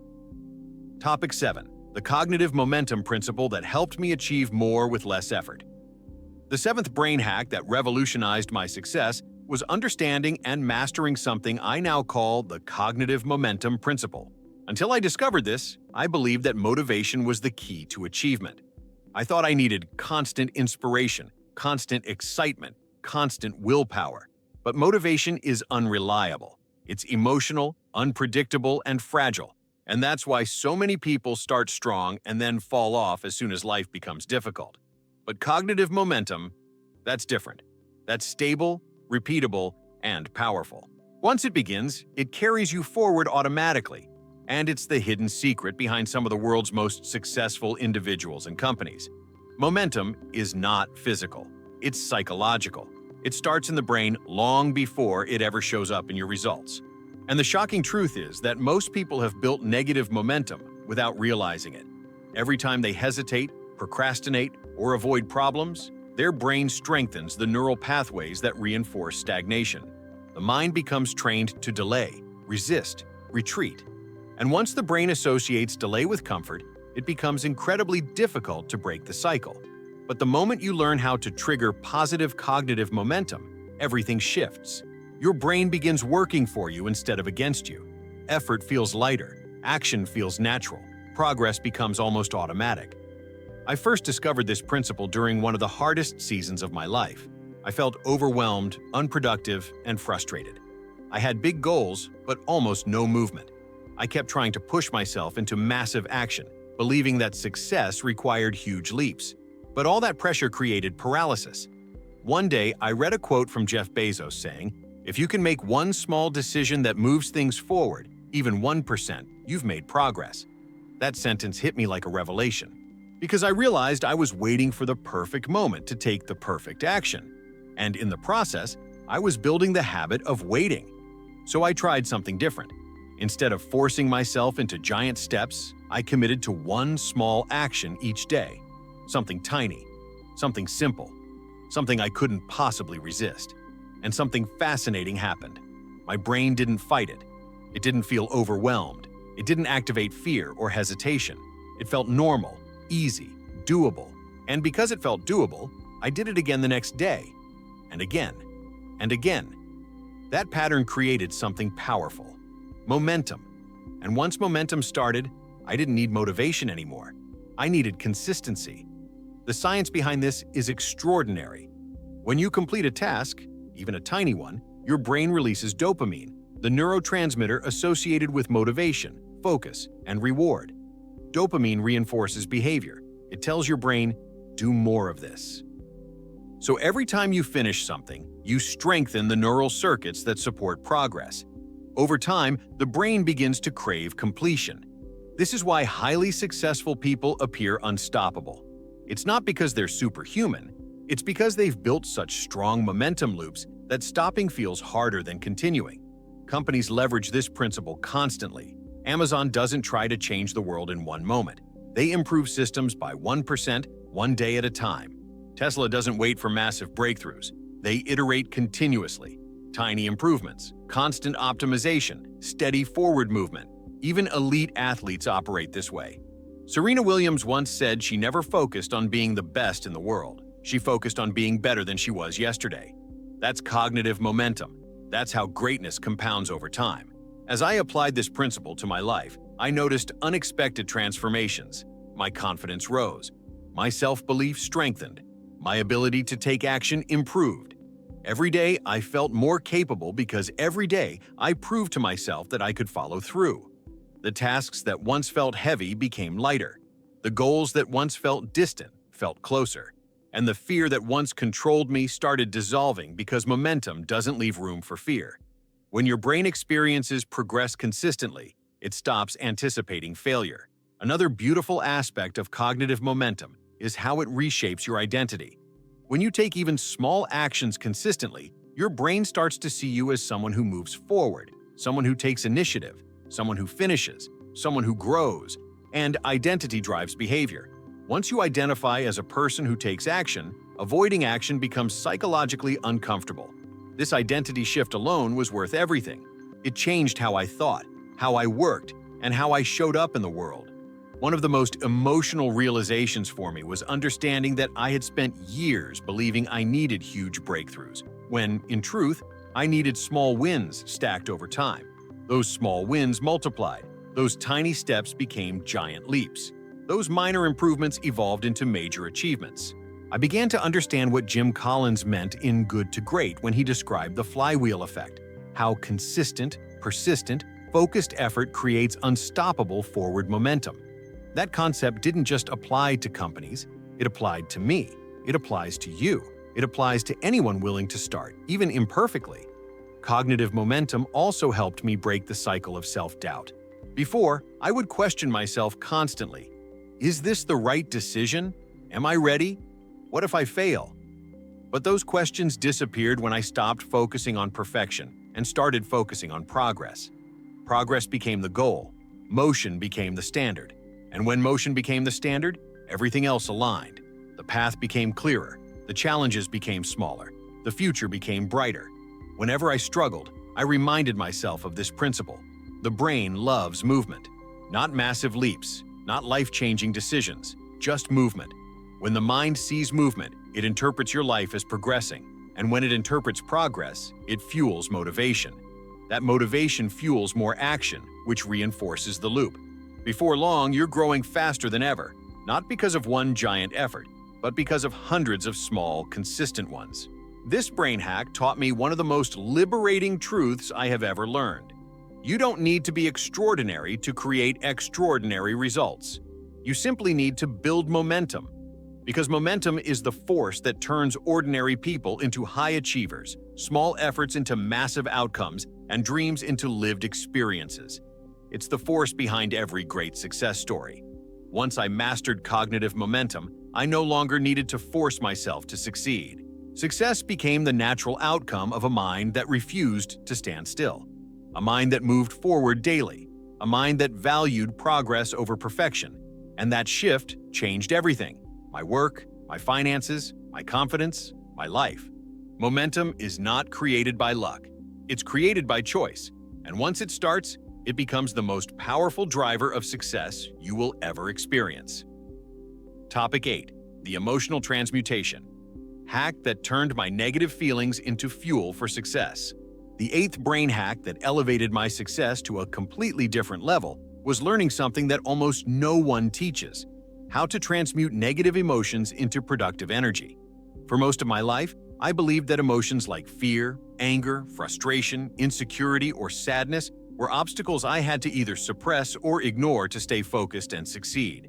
Topic 7. The cognitive momentum principle that helped me achieve more with less effort. The seventh brain hack that revolutionized my success was understanding and mastering something I now call the cognitive momentum principle. Until I discovered this, I believed that motivation was the key to achievement. I thought I needed constant inspiration, constant excitement, constant willpower. But motivation is unreliable. It's emotional, unpredictable, and fragile. And that's why so many people start strong and then fall off as soon as life becomes difficult. But cognitive momentum, that's different. That's stable, repeatable, and powerful. Once it begins, it carries you forward automatically. And it's the hidden secret behind some of the world's most successful individuals and companies. Momentum is not physical. It's psychological. It starts in the brain long before it ever shows up in your results. And the shocking truth is that most people have built negative momentum without realizing it. Every time they hesitate, procrastinate, or avoid problems, their brain strengthens the neural pathways that reinforce stagnation. The mind becomes trained to delay, resist, retreat. And once the brain associates delay with comfort, it becomes incredibly difficult to break the cycle. But the moment you learn how to trigger positive cognitive momentum, everything shifts. Your brain begins working for you instead of against you. Effort feels lighter, action feels natural, progress becomes almost automatic. I first discovered this principle during one of the hardest seasons of my life. I felt overwhelmed, unproductive, and frustrated. I had big goals, but almost no movement. I kept trying to push myself into massive action, believing that success required huge leaps. But all that pressure created paralysis. One day, I read a quote from Jeff Bezos saying, "If you can make one small decision that moves things forward, even 1%, you've made progress." That sentence hit me like a revelation, because I realized I was waiting for the perfect moment to take the perfect action. And in the process, I was building the habit of waiting. So I tried something different. Instead of forcing myself into giant steps, I committed to one small action each day. Something tiny, something simple, something I couldn't possibly resist. And something fascinating happened. My brain didn't fight it. It didn't feel overwhelmed. It didn't activate fear or hesitation. It felt normal, easy, doable. And because it felt doable, I did it again the next day. And again. And again. That pattern created something powerful. Momentum. And once momentum started, I didn't need motivation anymore. I needed consistency. The science behind this is extraordinary. When you complete a task, even a tiny one, your brain releases dopamine, the neurotransmitter associated with motivation, focus, and reward. Dopamine reinforces behavior. It tells your brain, do more of this. So every time you finish something, you strengthen the neural circuits that support progress. Over time, the brain begins to crave completion. This is why highly successful people appear unstoppable. It's not because they're superhuman. It's because they've built such strong momentum loops that stopping feels harder than continuing. Companies leverage this principle constantly. Amazon doesn't try to change the world in one moment. They improve systems by 1%, one day at a time. Tesla doesn't wait for massive breakthroughs. They iterate continuously. Tiny improvements, constant optimization, steady forward movement. Even elite athletes operate this way. Serena Williams once said she never focused on being the best in the world. She focused on being better than she was yesterday. That's cognitive momentum. That's how greatness compounds over time. As I applied this principle to my life, I noticed unexpected transformations. My confidence rose. My self-belief strengthened. My ability to take action improved. Every day, I felt more capable because every day I proved to myself that I could follow through. The tasks that once felt heavy became lighter. The goals that once felt distant felt closer. And the fear that once controlled me started dissolving because momentum doesn't leave room for fear. When your brain experiences progress consistently, it stops anticipating failure. Another beautiful aspect of cognitive momentum is how it reshapes your identity. When you take even small actions consistently, your brain starts to see you as someone who moves forward, someone who takes initiative, someone who finishes, someone who grows, and identity drives behavior. Once you identify as a person who takes action, avoiding action becomes psychologically uncomfortable. This identity shift alone was worth everything. It changed how I thought, how I worked, and how I showed up in the world. One of the most emotional realizations for me was understanding that I had spent years believing I needed huge breakthroughs, when, in truth, I needed small wins stacked over time. Those small wins multiplied. Those tiny steps became giant leaps. Those minor improvements evolved into major achievements. I began to understand what Jim Collins meant in Good to Great when he described the flywheel effect, how consistent, persistent, focused effort creates unstoppable forward momentum. That concept didn't just apply to companies, it applied to me. It applies to you. It applies to anyone willing to start, even imperfectly. Cognitive momentum also helped me break the cycle of self-doubt. Before, I would question myself constantly. Is this the right decision? Am I ready? What if I fail? But those questions disappeared when I stopped focusing on perfection and started focusing on progress. Progress became the goal. Motion became the standard. And when motion became the standard, everything else aligned. The path became clearer. The challenges became smaller. The future became brighter. Whenever I struggled, I reminded myself of this principle. The brain loves movement. Not massive leaps, not life-changing decisions, just movement. When the mind sees movement, it interprets your life as progressing. And when it interprets progress, it fuels motivation. That motivation fuels more action, which reinforces the loop. Before long, you're growing faster than ever, not because of one giant effort, but because of hundreds of small, consistent ones. This brain hack taught me one of the most liberating truths I have ever learned. You don't need to be extraordinary to create extraordinary results. You simply need to build momentum. Because momentum is the force that turns ordinary people into high achievers, small efforts into massive outcomes, and dreams into lived experiences. It's the force behind every great success story. Once I mastered cognitive momentum, I no longer needed to force myself to succeed. Success became the natural outcome of a mind that refused to stand still. A mind that moved forward daily. A mind that valued progress over perfection. And that shift changed everything. My work, my finances, my confidence, my life. Momentum is not created by luck. It's created by choice. And once it starts, it becomes the most powerful driver of success you will ever experience. Topic 8. The emotional transmutation. Hack that turned my negative feelings into fuel for success. The eighth brain hack that elevated my success to a completely different level was learning something that almost no one teaches: how to transmute negative emotions into productive energy. For most of my life, I believed that emotions like fear, anger, frustration, insecurity, or sadness were obstacles I had to either suppress or ignore to stay focused and succeed.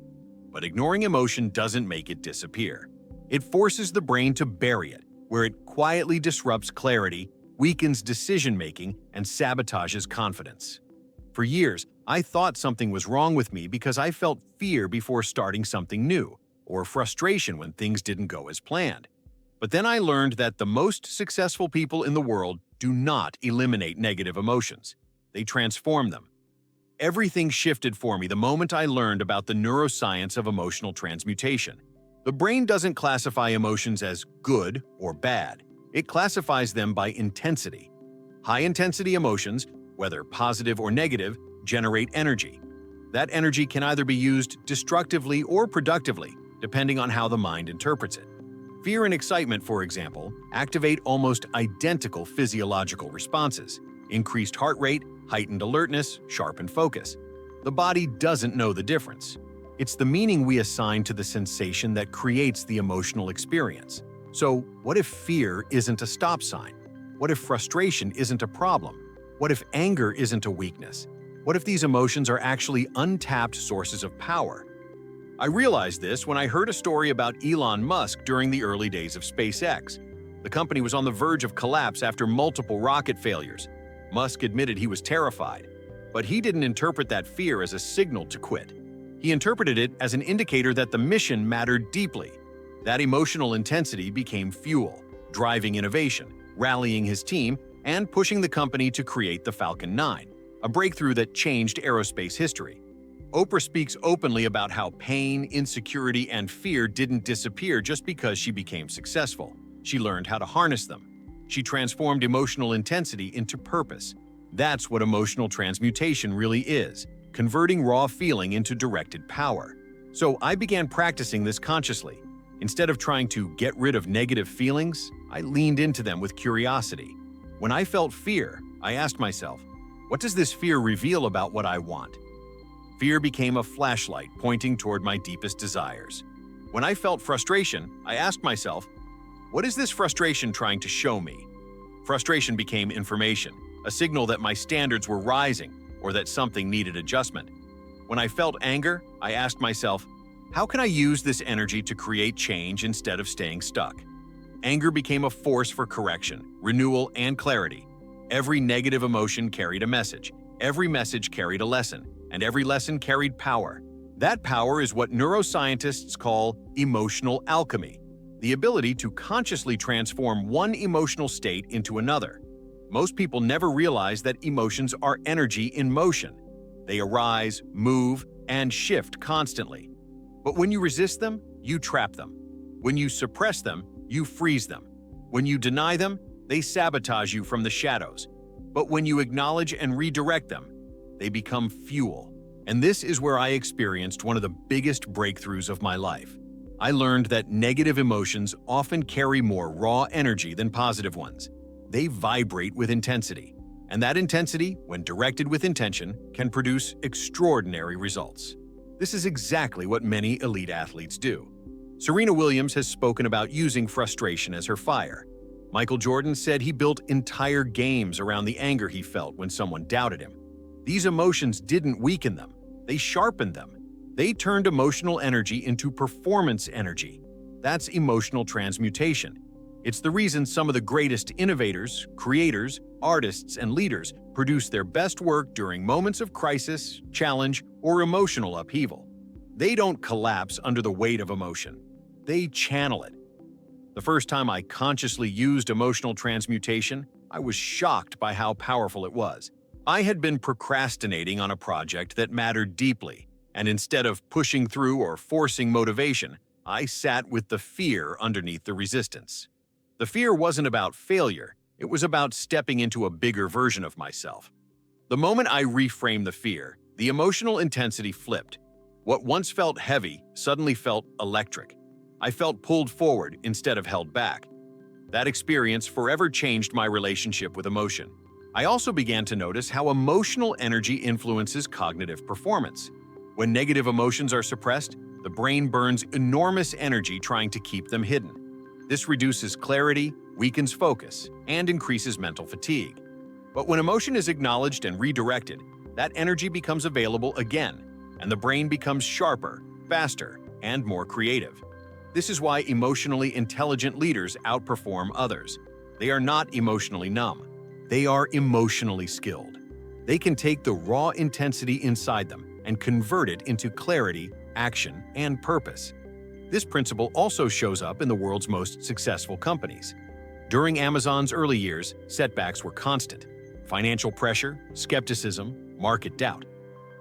But ignoring emotion doesn't make it disappear. It forces the brain to bury it, where it quietly disrupts clarity, weakens decision-making, and sabotages confidence. For years, I thought something was wrong with me because I felt fear before starting something new, or frustration when things didn't go as planned. But then I learned that the most successful people in the world do not eliminate negative emotions. They transform them. Everything shifted for me the moment I learned about the neuroscience of emotional transmutation. The brain doesn't classify emotions as good or bad. It classifies them by intensity. High-intensity emotions, whether positive or negative, generate energy. That energy can either be used destructively or productively, depending on how the mind interprets it. Fear and excitement, for example, activate almost identical physiological responses: increased heart rate, heightened alertness, sharpened focus. The body doesn't know the difference. It's the meaning we assign to the sensation that creates the emotional experience. So, what if fear isn't a stop sign? What if frustration isn't a problem? What if anger isn't a weakness? What if these emotions are actually untapped sources of power? I realized this when I heard a story about Elon Musk during the early days of SpaceX. The company was on the verge of collapse after multiple rocket failures. Musk admitted he was terrified, but he didn't interpret that fear as a signal to quit. He interpreted it as an indicator that the mission mattered deeply. That emotional intensity became fuel, driving innovation, rallying his team, and pushing the company to create the Falcon 9, a breakthrough that changed aerospace history. Oprah speaks openly about how pain, insecurity, and fear didn't disappear just because she became successful. She learned how to harness them. She transformed emotional intensity into purpose. That's what emotional transmutation really is, converting raw feeling into directed power. So I began practicing this consciously. Instead of trying to get rid of negative feelings, I leaned into them with curiosity. When I felt fear, I asked myself, what does this fear reveal about what I want? Fear became a flashlight pointing toward my deepest desires. When I felt frustration, I asked myself, what is this frustration trying to show me? Frustration became information, a signal that my standards were rising or that something needed adjustment. When I felt anger, I asked myself, how can I use this energy to create change instead of staying stuck? Anger became a force for correction, renewal, and clarity. Every negative emotion carried a message. Every message carried a lesson. And every lesson carried power. That power is what neuroscientists call emotional alchemy, the ability to consciously transform one emotional state into another. Most people never realize that emotions are energy in motion. They arise, move, and shift constantly. But when you resist them, you trap them. When you suppress them, you freeze them. When you deny them, they sabotage you from the shadows. But when you acknowledge and redirect them, they become fuel. And this is where I experienced one of the biggest breakthroughs of my life. I learned that negative emotions often carry more raw energy than positive ones. They vibrate with intensity. And that intensity, when directed with intention, can produce extraordinary results. This is exactly what many elite athletes do. Serena Williams has spoken about using frustration as her fire. Michael Jordan said he built entire games around the anger he felt when someone doubted him. These emotions didn't weaken them, they sharpened them. They turned emotional energy into performance energy. That's emotional transmutation. It's the reason some of the greatest innovators, creators, artists, and leaders produce their best work during moments of crisis, challenge, or emotional upheaval. They don't collapse under the weight of emotion. They channel it. The first time I consciously used emotional transmutation, I was shocked by how powerful it was. I had been procrastinating on a project that mattered deeply, and instead of pushing through or forcing motivation, I sat with the fear underneath the resistance. The fear wasn't about failure, it was about stepping into a bigger version of myself. The moment I reframed the fear, the emotional intensity flipped. What once felt heavy suddenly felt electric. I felt pulled forward instead of held back. That experience forever changed my relationship with emotion. I also began to notice how emotional energy influences cognitive performance. When negative emotions are suppressed, the brain burns enormous energy trying to keep them hidden. This reduces clarity, weakens focus, and increases mental fatigue. But when emotion is acknowledged and redirected, that energy becomes available again, and the brain becomes sharper, faster, and more creative. This is why emotionally intelligent leaders outperform others. They are not emotionally numb. They are emotionally skilled. They can take the raw intensity inside them and convert it into clarity, action, and purpose. This principle also shows up in the world's most successful companies. During Amazon's early years, setbacks were constant. Financial pressure, skepticism, market doubt.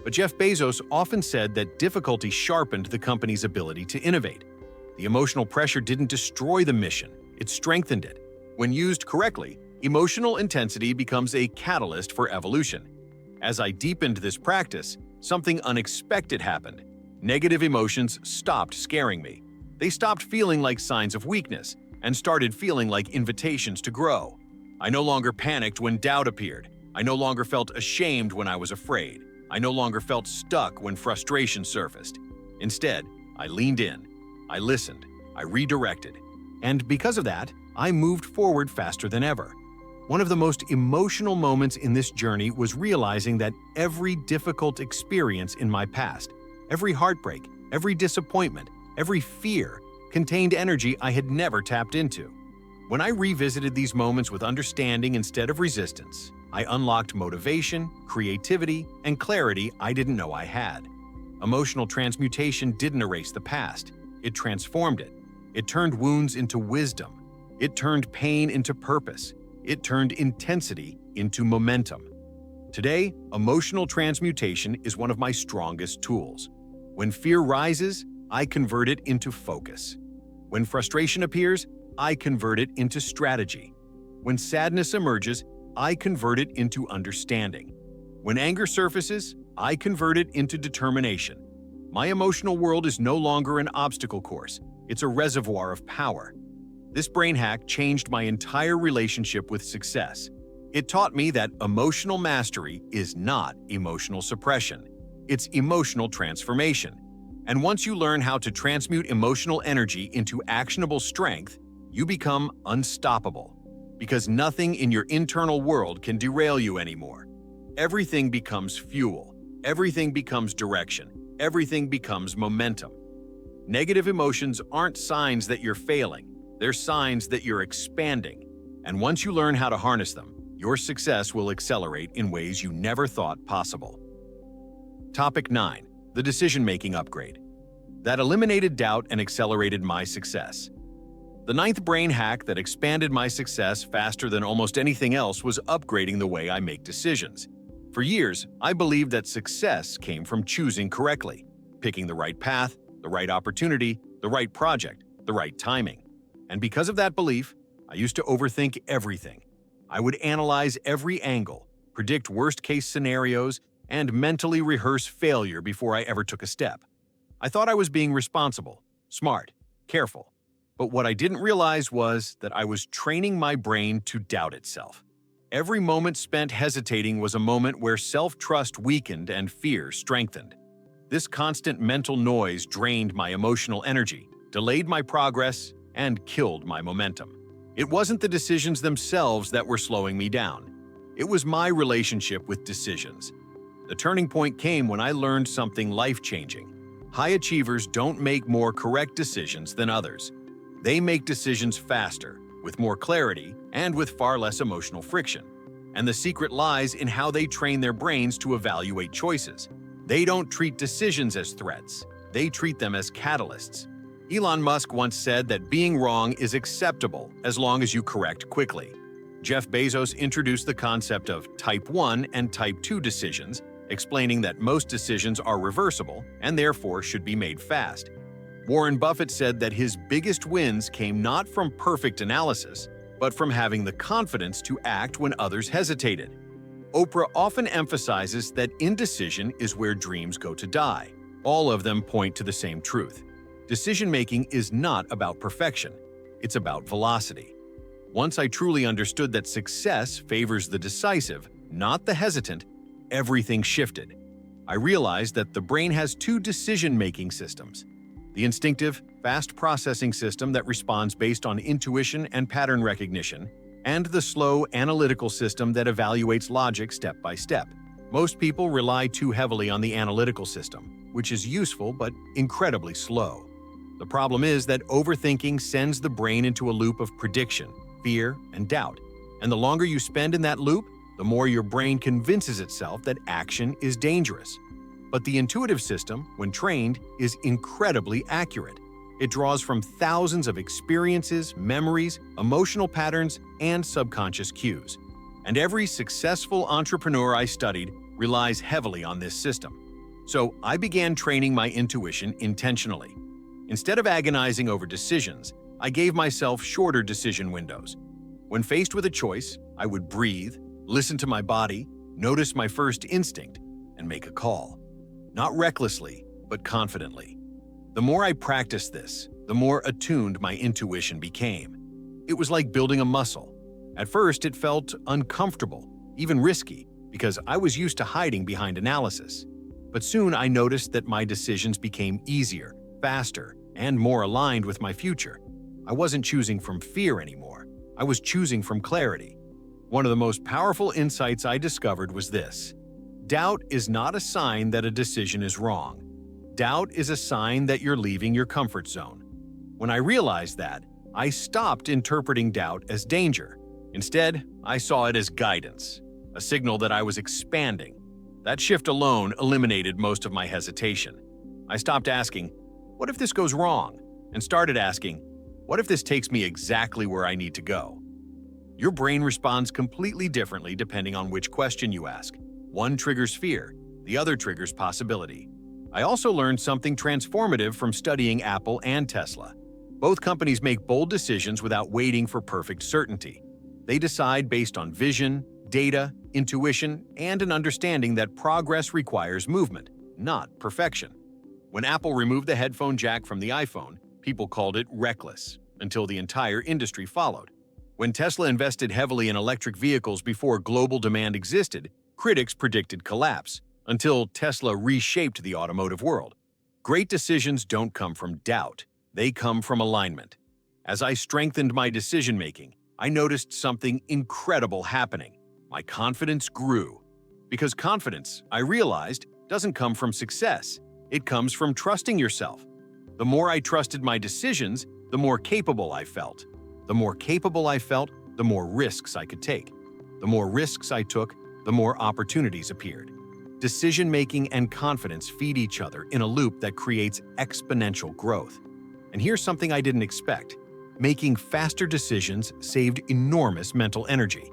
But Jeff Bezos often said that difficulty sharpened the company's ability to innovate. The emotional pressure didn't destroy the mission, it strengthened it. When used correctly, emotional intensity becomes a catalyst for evolution. As I deepened this practice, something unexpected happened. Negative emotions stopped scaring me. They stopped feeling like signs of weakness and started feeling like invitations to grow. I no longer panicked when doubt appeared. I no longer felt ashamed when I was afraid. I no longer felt stuck when frustration surfaced. Instead, I leaned in. I listened. I redirected. And because of that, I moved forward faster than ever. One of the most emotional moments in this journey was realizing that every difficult experience in my past, every heartbreak, every disappointment, every fear, contained energy I had never tapped into. When I revisited these moments with understanding instead of resistance, I unlocked motivation, creativity, and clarity I didn't know I had. Emotional transmutation didn't erase the past. It transformed it. It turned wounds into wisdom. It turned pain into purpose. It turned intensity into momentum. Today, emotional transmutation is one of my strongest tools. When fear rises, I convert it into focus. When frustration appears, I convert it into strategy. When sadness emerges, I convert it into understanding. When anger surfaces, I convert it into determination. My emotional world is no longer an obstacle course. It's a reservoir of power. This brain hack changed my entire relationship with success. It taught me that emotional mastery is not emotional suppression. It's emotional transformation. And once you learn how to transmute emotional energy into actionable strength, you become unstoppable. Because nothing in your internal world can derail you anymore. Everything becomes fuel. Everything becomes direction. Everything becomes momentum. Negative emotions aren't signs that you're failing. They're signs that you're expanding. And once you learn how to harness them, your success will accelerate in ways you never thought possible. Topic 9. The decision-making upgrade. That eliminated doubt and accelerated my success. The ninth brain hack that expanded my success faster than almost anything else was upgrading the way I make decisions. For years, I believed that success came from choosing correctly, picking the right path, the right opportunity, the right project, the right timing. And because of that belief, I used to overthink everything. I would analyze every angle, predict worst-case scenarios, and mentally rehearse failure before I ever took a step. I thought I was being responsible, smart, careful. But what I didn't realize was that I was training my brain to doubt itself. Every moment spent hesitating was a moment where self-trust weakened and fear strengthened. This constant mental noise drained my emotional energy, delayed my progress, and killed my momentum. It wasn't the decisions themselves that were slowing me down. It was my relationship with decisions. The turning point came when I learned something life-changing. High achievers don't make more correct decisions than others. They make decisions faster, with more clarity, and with far less emotional friction. And the secret lies in how they train their brains to evaluate choices. They don't treat decisions as threats. They treat them as catalysts. Elon Musk once said that being wrong is acceptable as long as you correct quickly. Jeff Bezos introduced the concept of Type 1 and Type 2 decisions, explaining that most decisions are reversible and therefore should be made fast. Warren Buffett said that his biggest wins came not from perfect analysis, but from having the confidence to act when others hesitated. Oprah often emphasizes that indecision is where dreams go to die. All of them point to the same truth. Decision-making is not about perfection. It's about velocity. Once I truly understood that success favors the decisive, not the hesitant, everything shifted. I realized that the brain has two decision-making systems: the instinctive, fast-processing system that responds based on intuition and pattern recognition, and the slow, analytical system that evaluates logic step by step. Most people rely too heavily on the analytical system, which is useful but incredibly slow. The problem is that overthinking sends the brain into a loop of prediction, fear, and doubt. And the longer you spend in that loop, the more your brain convinces itself that action is dangerous. But the intuitive system, when trained, is incredibly accurate. It draws from thousands of experiences, memories, emotional patterns, and subconscious cues. And every successful entrepreneur I studied relies heavily on this system. So I began training my intuition intentionally. Instead of agonizing over decisions, I gave myself shorter decision windows. When faced with a choice, I would breathe, listen to my body, notice my first instinct, and make a call. Not recklessly, but confidently. The more I practiced this, the more attuned my intuition became. It was like building a muscle. At first, it felt uncomfortable, even risky, because I was used to hiding behind analysis. But soon I noticed that my decisions became easier, faster, and more aligned with my future. I wasn't choosing from fear anymore. I was choosing from clarity. One of the most powerful insights I discovered was this: doubt is not a sign that a decision is wrong. Doubt is a sign that you're leaving your comfort zone. When I realized that, I stopped interpreting doubt as danger. Instead, I saw it as guidance, a signal that I was expanding. That shift alone eliminated most of my hesitation. I stopped asking, "What if this goes wrong?" and started asking, "What if this takes me exactly where I need to go?" Your brain responds completely differently depending on which question you ask. One triggers fear, the other triggers possibility. I also learned something transformative from studying Apple and Tesla. Both companies make bold decisions without waiting for perfect certainty. They decide based on vision, data, intuition, and an understanding that progress requires movement, not perfection. When Apple removed the headphone jack from the iPhone, people called it reckless, until the entire industry followed. When Tesla invested heavily in electric vehicles before global demand existed, critics predicted collapse, until Tesla reshaped the automotive world. Great decisions don't come from doubt, they come from alignment. As I strengthened my decision-making, I noticed something incredible happening. My confidence grew. Because confidence, I realized, doesn't come from success. It comes from trusting yourself. The more I trusted my decisions, the more capable I felt. The more capable I felt, the more risks I could take. The more risks I took, the more opportunities appeared. Decision-making and confidence feed each other in a loop that creates exponential growth. And here's something I didn't expect. Making faster decisions saved enormous mental energy.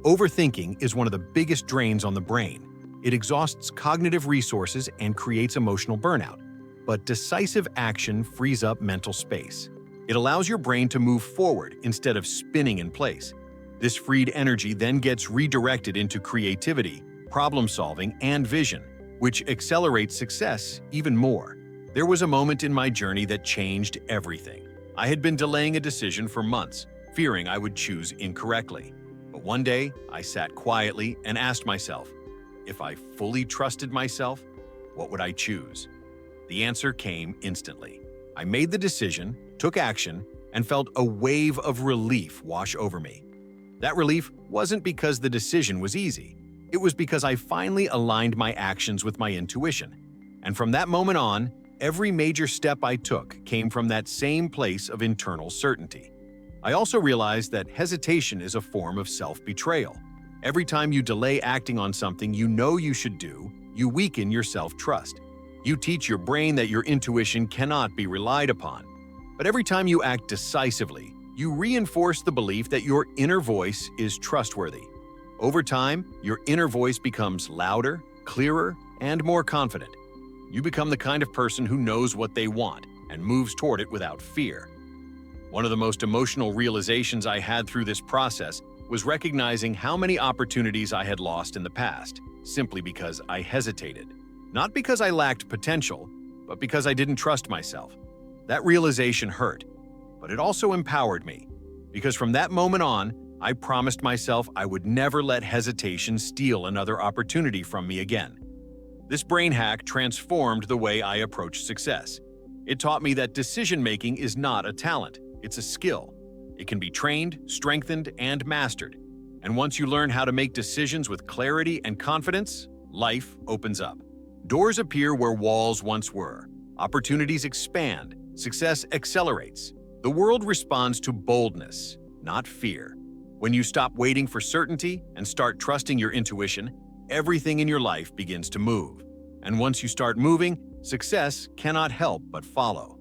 Overthinking is one of the biggest drains on the brain. It exhausts cognitive resources and creates emotional burnout. But decisive action frees up mental space. It allows your brain to move forward instead of spinning in place. This freed energy then gets redirected into creativity, problem-solving, and vision, which accelerates success even more. There was a moment in my journey that changed everything. I had been delaying a decision for months, fearing I would choose incorrectly. But one day, I sat quietly and asked myself, if I fully trusted myself, what would I choose? The answer came instantly. I made the decision, took action, and felt a wave of relief wash over me. That relief wasn't because the decision was easy. It was because I finally aligned my actions with my intuition. And from that moment on, every major step I took came from that same place of internal certainty. I also realized that hesitation is a form of self-betrayal. Every time you delay acting on something you know you should do, you weaken your self-trust. You teach your brain that your intuition cannot be relied upon. But every time you act decisively, you reinforce the belief that your inner voice is trustworthy. Over time, your inner voice becomes louder, clearer, and more confident. You become the kind of person who knows what they want and moves toward it without fear. One of the most emotional realizations I had through this process was recognizing how many opportunities I had lost in the past, simply because I hesitated. Not because I lacked potential, but because I didn't trust myself. That realization hurt, but it also empowered me, because from that moment on, I promised myself I would never let hesitation steal another opportunity from me again. This brain hack transformed the way I approach success. It taught me that decision-making is not a talent, it's a skill. It can be trained, strengthened, and mastered. And once you learn how to make decisions with clarity and confidence, life opens up. Doors appear where walls once were. Opportunities expand. Success accelerates. The world responds to boldness, not fear. When you stop waiting for certainty and start trusting your intuition, everything in your life begins to move. And once you start moving, success cannot help but follow.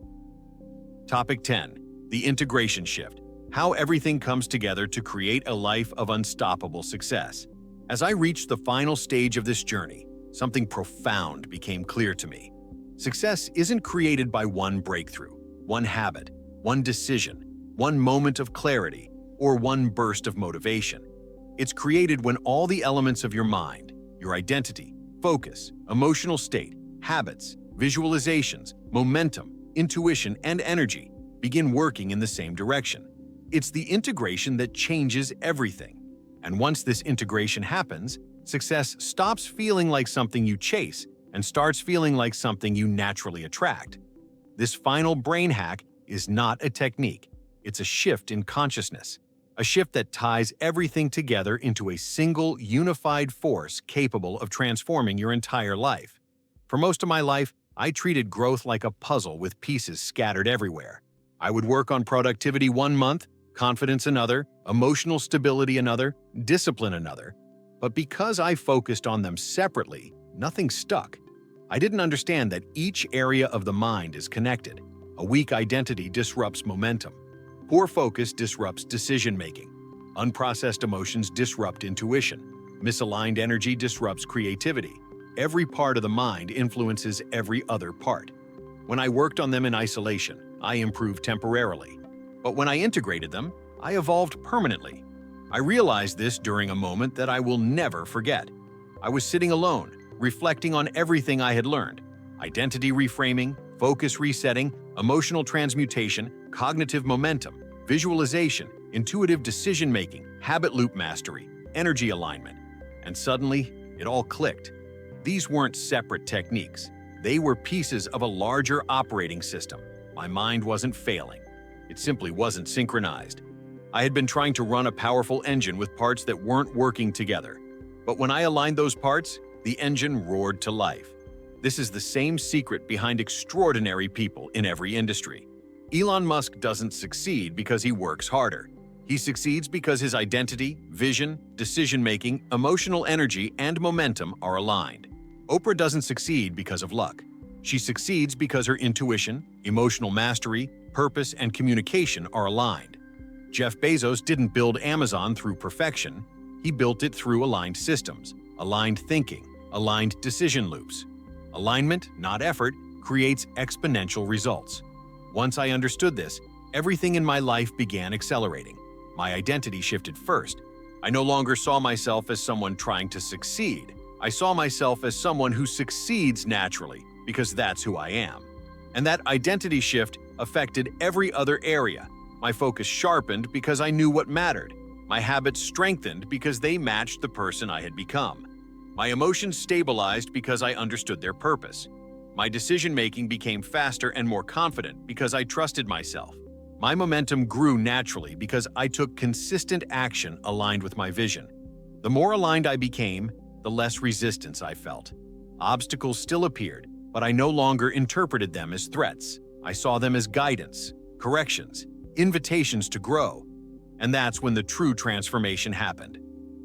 Topic 10. The integration shift. How everything comes together to create a life of unstoppable success. As I reached the final stage of this journey, something profound became clear to me. Success isn't created by one breakthrough, one habit, one decision, one moment of clarity, or one burst of motivation. It's created when all the elements of your mind, your identity, focus, emotional state, habits, visualizations, momentum, intuition, and energy begin working in the same direction. It's the integration that changes everything. And once this integration happens, success stops feeling like something you chase and starts feeling like something you naturally attract. This final brain hack is not a technique. It's a shift in consciousness. A shift that ties everything together into a single, unified force capable of transforming your entire life. For most of my life, I treated growth like a puzzle with pieces scattered everywhere. I would work on productivity one month, confidence another, emotional stability another, discipline another. But because I focused on them separately, nothing stuck. I didn't understand that each area of the mind is connected. A weak identity disrupts momentum. Poor focus disrupts decision-making. Unprocessed emotions disrupt intuition. Misaligned energy disrupts creativity. Every part of the mind influences every other part. When I worked on them in isolation, I improved temporarily. But when I integrated them, I evolved permanently. I realized this during a moment that I will never forget. I was sitting alone, reflecting on everything I had learned. Identity reframing, focus resetting, emotional transmutation, cognitive momentum, visualization, intuitive decision-making, habit loop mastery, energy alignment. And suddenly, it all clicked. These weren't separate techniques. They were pieces of a larger operating system. My mind wasn't failing. It simply wasn't synchronized. I had been trying to run a powerful engine with parts that weren't working together. But when I aligned those parts, the engine roared to life. This is the same secret behind extraordinary people in every industry. Elon Musk doesn't succeed because he works harder. He succeeds because his identity, vision, decision-making, emotional energy, and momentum are aligned. Oprah doesn't succeed because of luck. She succeeds because her intuition, emotional mastery, purpose, and communication are aligned. Jeff Bezos didn't build Amazon through perfection. He built it through aligned systems, aligned thinking, aligned decision loops. Alignment, not effort, creates exponential results. Once I understood this, everything in my life began accelerating. My identity shifted first. I no longer saw myself as someone trying to succeed. I saw myself as someone who succeeds naturally, because that's who I am. And that identity shift affected every other area. My focus sharpened because I knew what mattered. My habits strengthened because they matched the person I had become. My emotions stabilized because I understood their purpose. My decision-making became faster and more confident because I trusted myself. My momentum grew naturally because I took consistent action aligned with my vision. The more aligned I became, the less resistance I felt. Obstacles still appeared, but I no longer interpreted them as threats. I saw them as guidance, corrections, invitations to grow. And that's when the true transformation happened.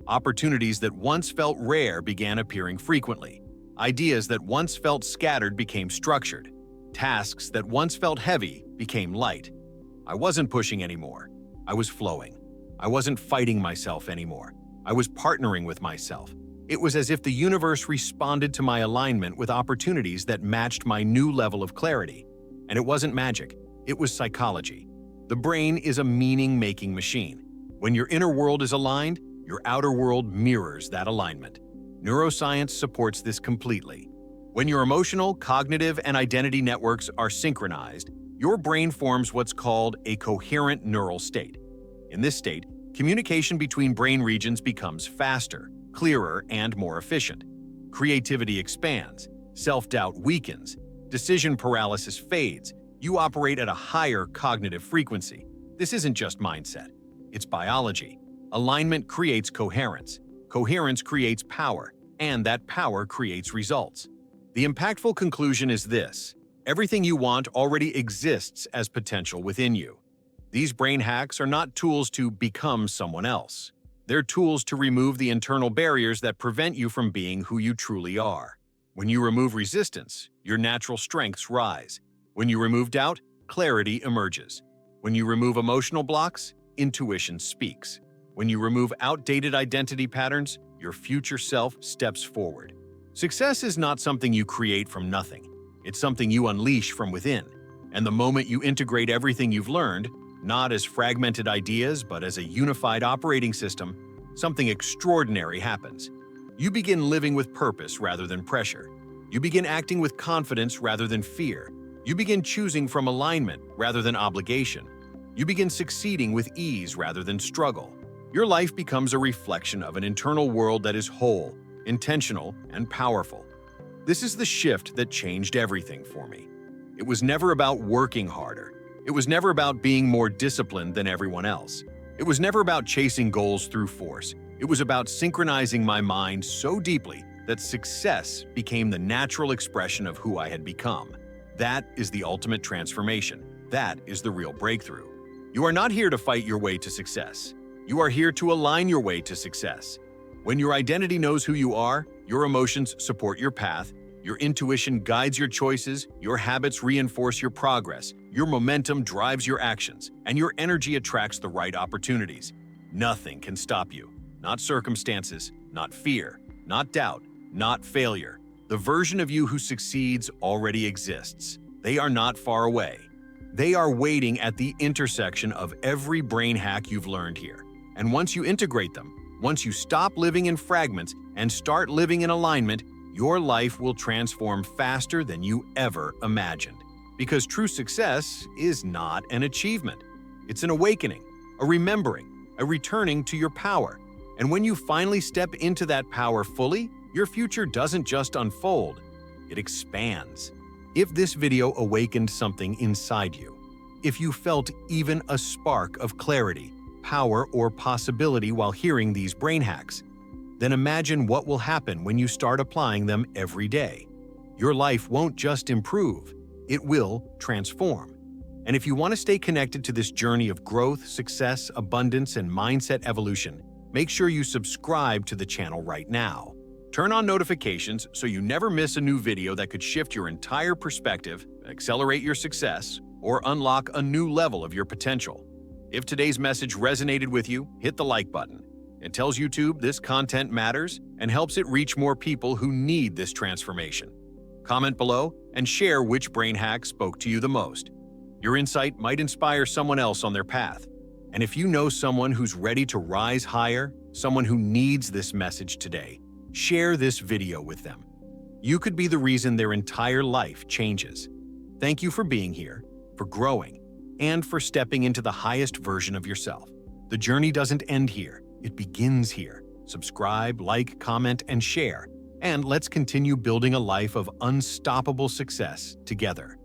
Opportunities that once felt rare began appearing frequently. Ideas that once felt scattered became structured. Tasks that once felt heavy became light. I wasn't pushing anymore. I was flowing. I wasn't fighting myself anymore. I was partnering with myself. It was as if the universe responded to my alignment with opportunities that matched my new level of clarity. And it wasn't magic. It was psychology. The brain is a meaning-making machine. When your inner world is aligned, your outer world mirrors that alignment. Neuroscience supports this completely. When your emotional, cognitive, and identity networks are synchronized, your brain forms what's called a coherent neural state. In this state, communication between brain regions becomes faster, clearer, and more efficient. Creativity expands, self-doubt weakens, decision paralysis fades. You operate at a higher cognitive frequency. This isn't just mindset. It's biology. Alignment creates coherence. Coherence creates power, and that power creates results. The impactful conclusion is this: everything you want already exists as potential within you. These brain hacks are not tools to become someone else. They're tools to remove the internal barriers that prevent you from being who you truly are. When you remove resistance, your natural strengths rise. When you remove doubt, clarity emerges. When you remove emotional blocks, intuition speaks. When you remove outdated identity patterns, your future self steps forward. Success is not something you create from nothing. It's something you unleash from within. And the moment you integrate everything you've learned, not as fragmented ideas, but as a unified operating system, something extraordinary happens. You begin living with purpose rather than pressure. You begin acting with confidence rather than fear. You begin choosing from alignment rather than obligation. You begin succeeding with ease rather than struggle. Your life becomes a reflection of an internal world that is whole, intentional, and powerful. This is the shift that changed everything for me. It was never about working harder. It was never about being more disciplined than everyone else. It was never about chasing goals through force. It was about synchronizing my mind so deeply that success became the natural expression of who I had become. That is the ultimate transformation. That is the real breakthrough. You are not here to fight your way to success. You are here to align your way to success. When your identity knows who you are, your emotions support your path, your intuition guides your choices, your habits reinforce your progress, your momentum drives your actions, and your energy attracts the right opportunities. Nothing can stop you. Not circumstances, not fear, not doubt, not failure. The version of you who succeeds already exists. They are not far away. They are waiting at the intersection of every brain hack you've learned here. And once you integrate them, once you stop living in fragments and start living in alignment, your life will transform faster than you ever imagined. Because true success is not an achievement. It's an awakening, a remembering, a returning to your power. And when you finally step into that power fully, your future doesn't just unfold, it expands. If this video awakened something inside you, if you felt even a spark of clarity, power, or possibility while hearing these brain hacks, then imagine what will happen when you start applying them every day. Your life won't just improve, it will transform. And if you want to stay connected to this journey of growth, success, abundance, and mindset evolution, make sure you subscribe to the channel right now. Turn on notifications so you never miss a new video that could shift your entire perspective, accelerate your success, or unlock a new level of your potential. If today's message resonated with you, hit the like button. It tells YouTube this content matters and helps it reach more people who need this transformation. Comment below and share which brain hack spoke to you the most. Your insight might inspire someone else on their path. And if you know someone who's ready to rise higher, someone who needs this message today, share this video with them. You could be the reason their entire life changes. Thank you for being here, for growing, and for stepping into the highest version of yourself. The journey doesn't end here. It begins here. Subscribe, like, comment, and share. And let's continue building a life of unstoppable success together.